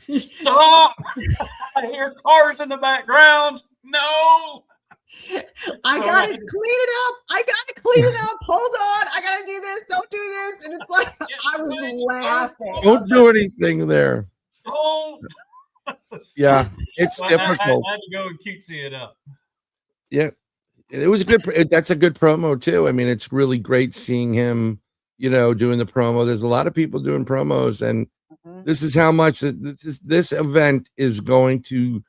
stop! I hear cars in the background. No. I gotta clean it up. Hold on. I gotta do this. Don't do this. And it's like, I was laughing. Don't do anything there. Don't. Yeah, it's difficult. I had to go and cutesy it up. Yeah, it was that's a good promo too. I mean, it's really great seeing him, doing the promo. There's a lot of people doing promos, and this is how much this event is going to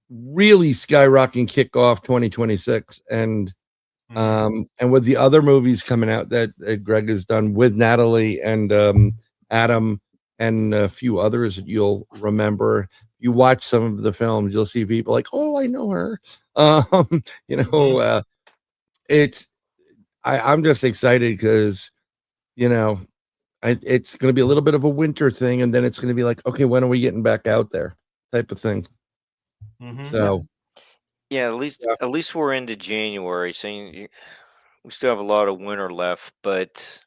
really skyrocket and kick off 2026, and with the other movies coming out that Greg has done with Natalie and Adam and a few others that you'll remember. You watch some of the films, you'll see people like, oh, I know her. I'm just excited because it's going to be a little bit of a winter thing, and then it's going to be like, okay, when are we getting back out there, type of thing. So yeah, at least we're into January, so we still have a lot of winter left, but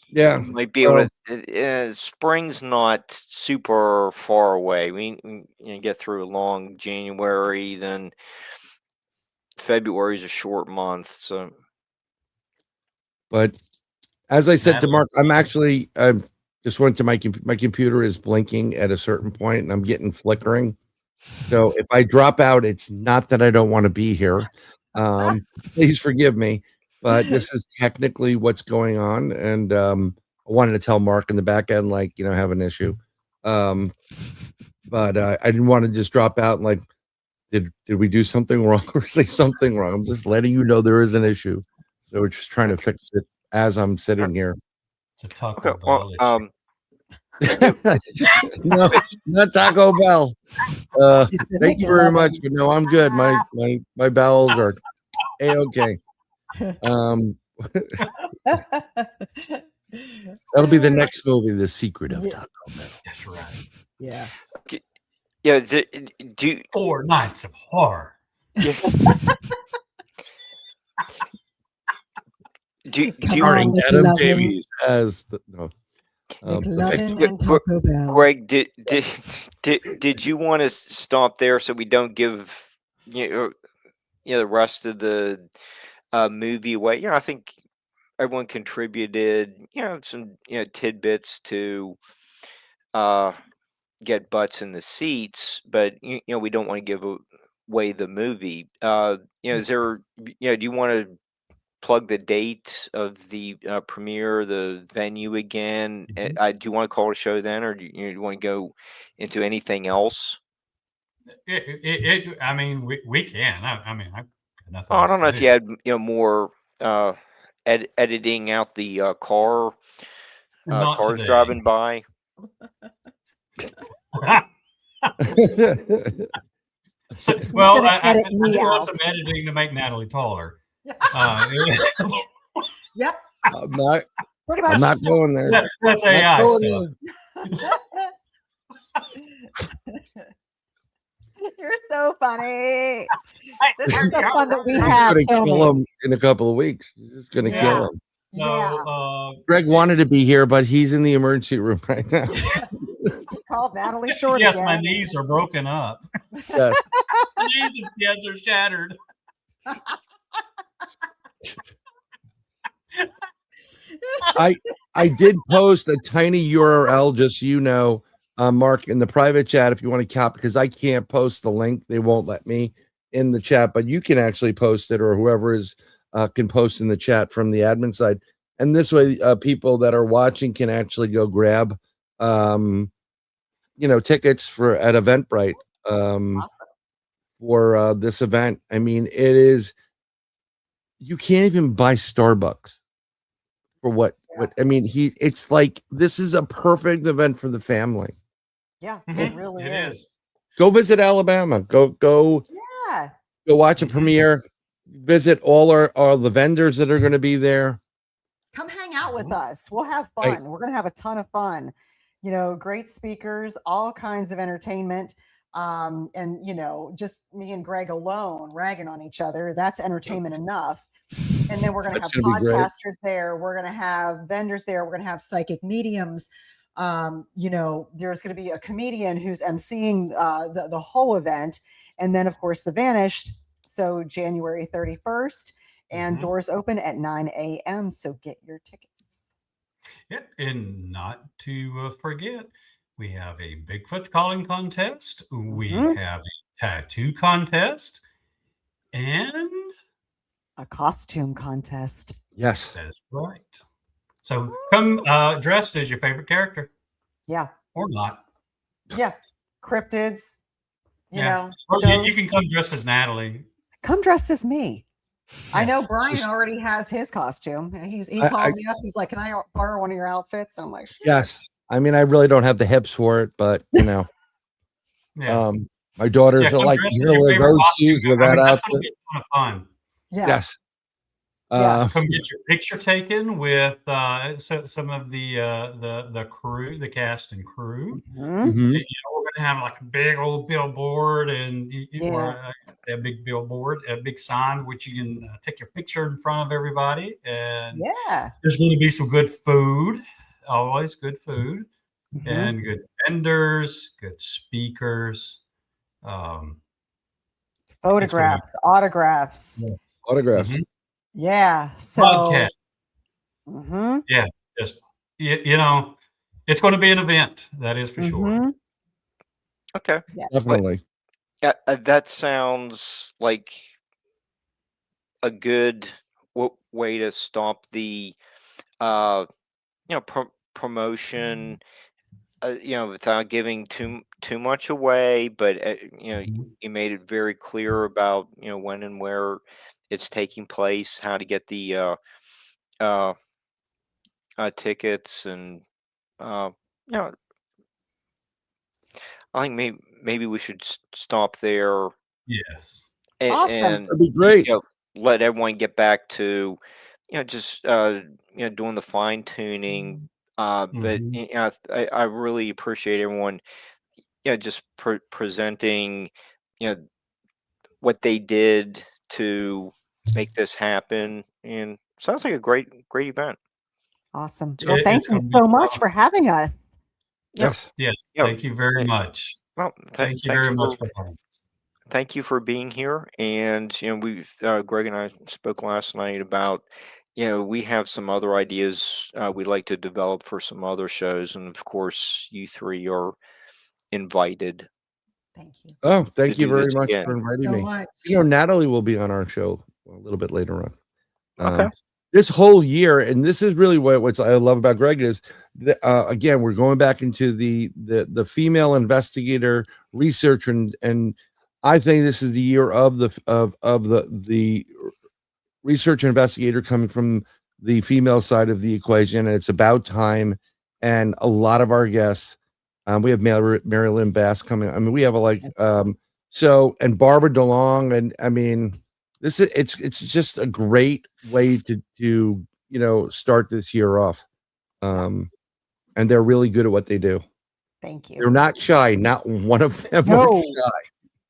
Yeah. you might be able to. Spring's not super far away. We get through a long January, then February is a short month. So, But as I said to Natalie. Mark, I just went to my computer is blinking at a certain point and I'm getting flickering. So if I drop out, it's not that I don't want to be here. Please forgive me, but this is technically what's going on. And I wanted to tell Mark in the back end, like, have an issue. But I didn't want to just drop out and like, did we do something wrong or say something wrong? I'm just letting you know there is an issue. So we're just trying to fix it as I'm sitting here. It's a Taco okay, Bell issue. No, not Taco Bell. Thank you very much, but no, I'm good. My bowels are a-okay. That'll be the next movie, The Secret of Taco Bell. That's right. Yeah. yeah. Do 4 nights of horror. yes. Do you Starring Nick Adam Lovin. Davies as the victim. Lovin' and Taco Bell. Greg, did you want to stop there so we don't give the rest of the movie away? I think everyone contributed some tidbits to get butts in the seats, but we don't want to give away the movie. Is there do you want to plug the date of the premiere, the venue again? Do you want to call it a show then, or do you want to go into anything else? I mean, we can. I mean, I've got nothing. I else don't know to if do. you had more editing out the Not cars today. driving by. Well, gonna I edit do me want out. some editing to make Natalie taller. Yep. Pretty much. I'm not going there. That's Not AI going stuff. You're so funny. This is Hey, the fun that we He's have. going to kill filming. him in a couple of weeks. He's just going to Yeah. kill him. So, Greg wanted to be here, but he's in the emergency room right now. Called Natalie Short yes, again. my knees are broken up. Yes. The knees of kids are shattered. I did post a tiny URL, just so you know, Mark, in the private chat if you want to copy, because I can't post the link. They won't let me in the chat, but you can actually post it, or whoever is can post in the chat from the admin side. And this way, people that are watching can actually go grab, tickets at Eventbrite for this event. I mean, you can't even buy Starbucks for what I mean. It's like, this is a perfect event for the family. Yeah, it really It is. is. Go visit Alabama. Go Yeah. watch a premiere. Visit all the vendors that are going to be there. Come hang out with us. We'll have fun. We're going to have a ton of fun. Great speakers, all kinds of entertainment. And just me and Greg alone ragging on each other. That's entertainment enough. And then we're going to have podcasters there. We're going to have vendors there. We're going to have psychic mediums. There's going to be a comedian who's emceeing the whole event. And then, of course, The Vanished. So January 31st. And doors open at 9 a.m. So get your tickets. Yep. And not to forget, we have a Bigfoot calling contest. We have a tattoo contest. And a costume contest. Yes. That's right. So come dressed as your favorite character. Yeah. Or not. Yeah. Cryptids. You know. Or you can come dressed as Natalie. Come dressed as me. Yes. I know Bryan already has his costume. He called me up. He's like, "Can I borrow one of your outfits?" And I'm like, "Sure." Yes. I mean, I really don't have the hips for it, but Yeah. My daughters are come like, dressed "You as know, your wear favorite those costume. shoes with I mean, that that's gonna outfit." be a ton of fun. Yeah. Yes. Come get your picture taken with some of the crew, the cast and crew. Mhm. We're gonna have like a big old billboard, and that big billboard, that big sign, which you can take your picture in front of everybody. And Yeah. there's going to be some good food, always good food, Mhm. and good vendors, good speakers. Photographs, autographs. Yeah. Autographs. Mhm. Yeah. So, Podcast. mhm, Yeah, just you know, it's going to be an event. That is for sure. mhm. Okay. Yeah. Definitely. Yeah, that sounds like a good way to stop the uh, promotion. Without giving too much away, but Mhm. you made it very clear about when and where it's taking place, how to get the uh, tickets, and uh, you know, I think maybe we should stop there Yes. Awesome. and That'd be great. let everyone get back to just doing the fine tuning. But Mhm. I really appreciate everyone just presenting what they did to make this happen, and sounds like a great event. Awesome. Well, thank It's you going to be so much fun. for having us. Yeah, Yes. Yes. yeah. Thank you very Hey, much. well, Thank you thanks very much for for having us. thank you for being here. And we've Greg and I spoke last night about we have some other ideas we'd like to develop for some other shows, and of course you three are invited Thank you Oh, to thank you do this very much for again. inviting so me. much. Natalie will be on our show a little bit later on. Okay. This whole year, and this is really what I love about Greg is that, again, we're going back into the female investigator research, and I think this is the year of the research investigator coming from the female side of the equation, and it's about time. And a lot of our guests, we have Marilyn Bass coming. I mean, we have and Barbara DeLong, and I mean, it's just a great way to start this year off. And they're really good at what they do. Thank you. They're not shy. Not one of them are No. shy.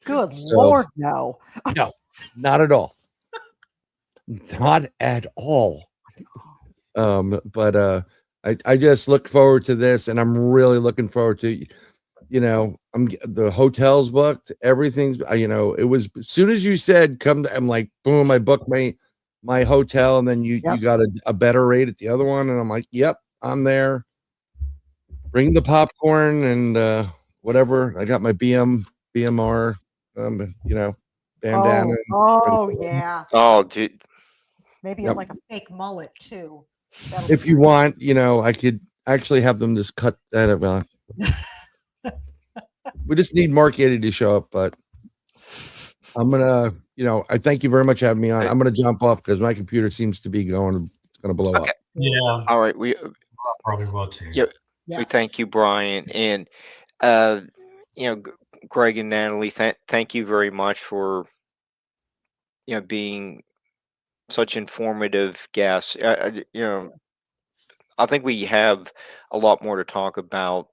Good So- Lord, no. No, not at all. Not at all. But I just look forward to this, and I'm really looking forward to, the hotel's booked, everything's, it was as soon as you said come, I'm like, boom, I booked my hotel, and then you Yep. got a better rate at the other one, and I'm like, yep, I'm there. Bring the popcorn and whatever. I got my BMR, bandana. Oh, yeah. Oh, dude. Maybe Yep. like a fake mullet too. If you want, I could actually have them just cut that about. We just need Mark Eddy to show up, but I'm gonna, I thank you very much for having me on. I'm gonna jump off because my computer seems to be it's gonna blow up. Okay. Yeah, All right. We probably will too. Yeah. Yeah. we thank you, Brian, and Greg and Natalie. Thank you very much for being such informative guests. I think we have a lot more to talk about.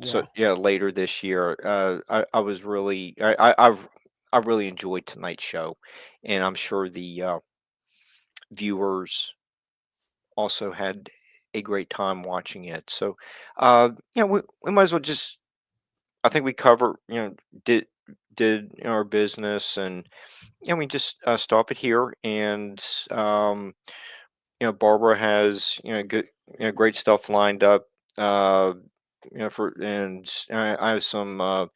So later this year. I was really I really enjoyed tonight's show, and I'm sure the viewers also had a great time watching it. So, we might as well just. I think we cover did our business, and we just stop it here. And Barbara has good great stuff lined up. Uh, I have some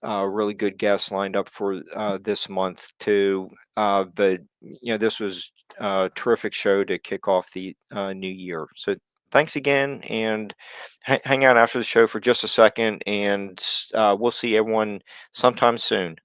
really good guests lined up for this month too. But this was a terrific show to kick off the new year. So thanks again, and hang out after the show for just a second, and we'll see everyone sometime soon.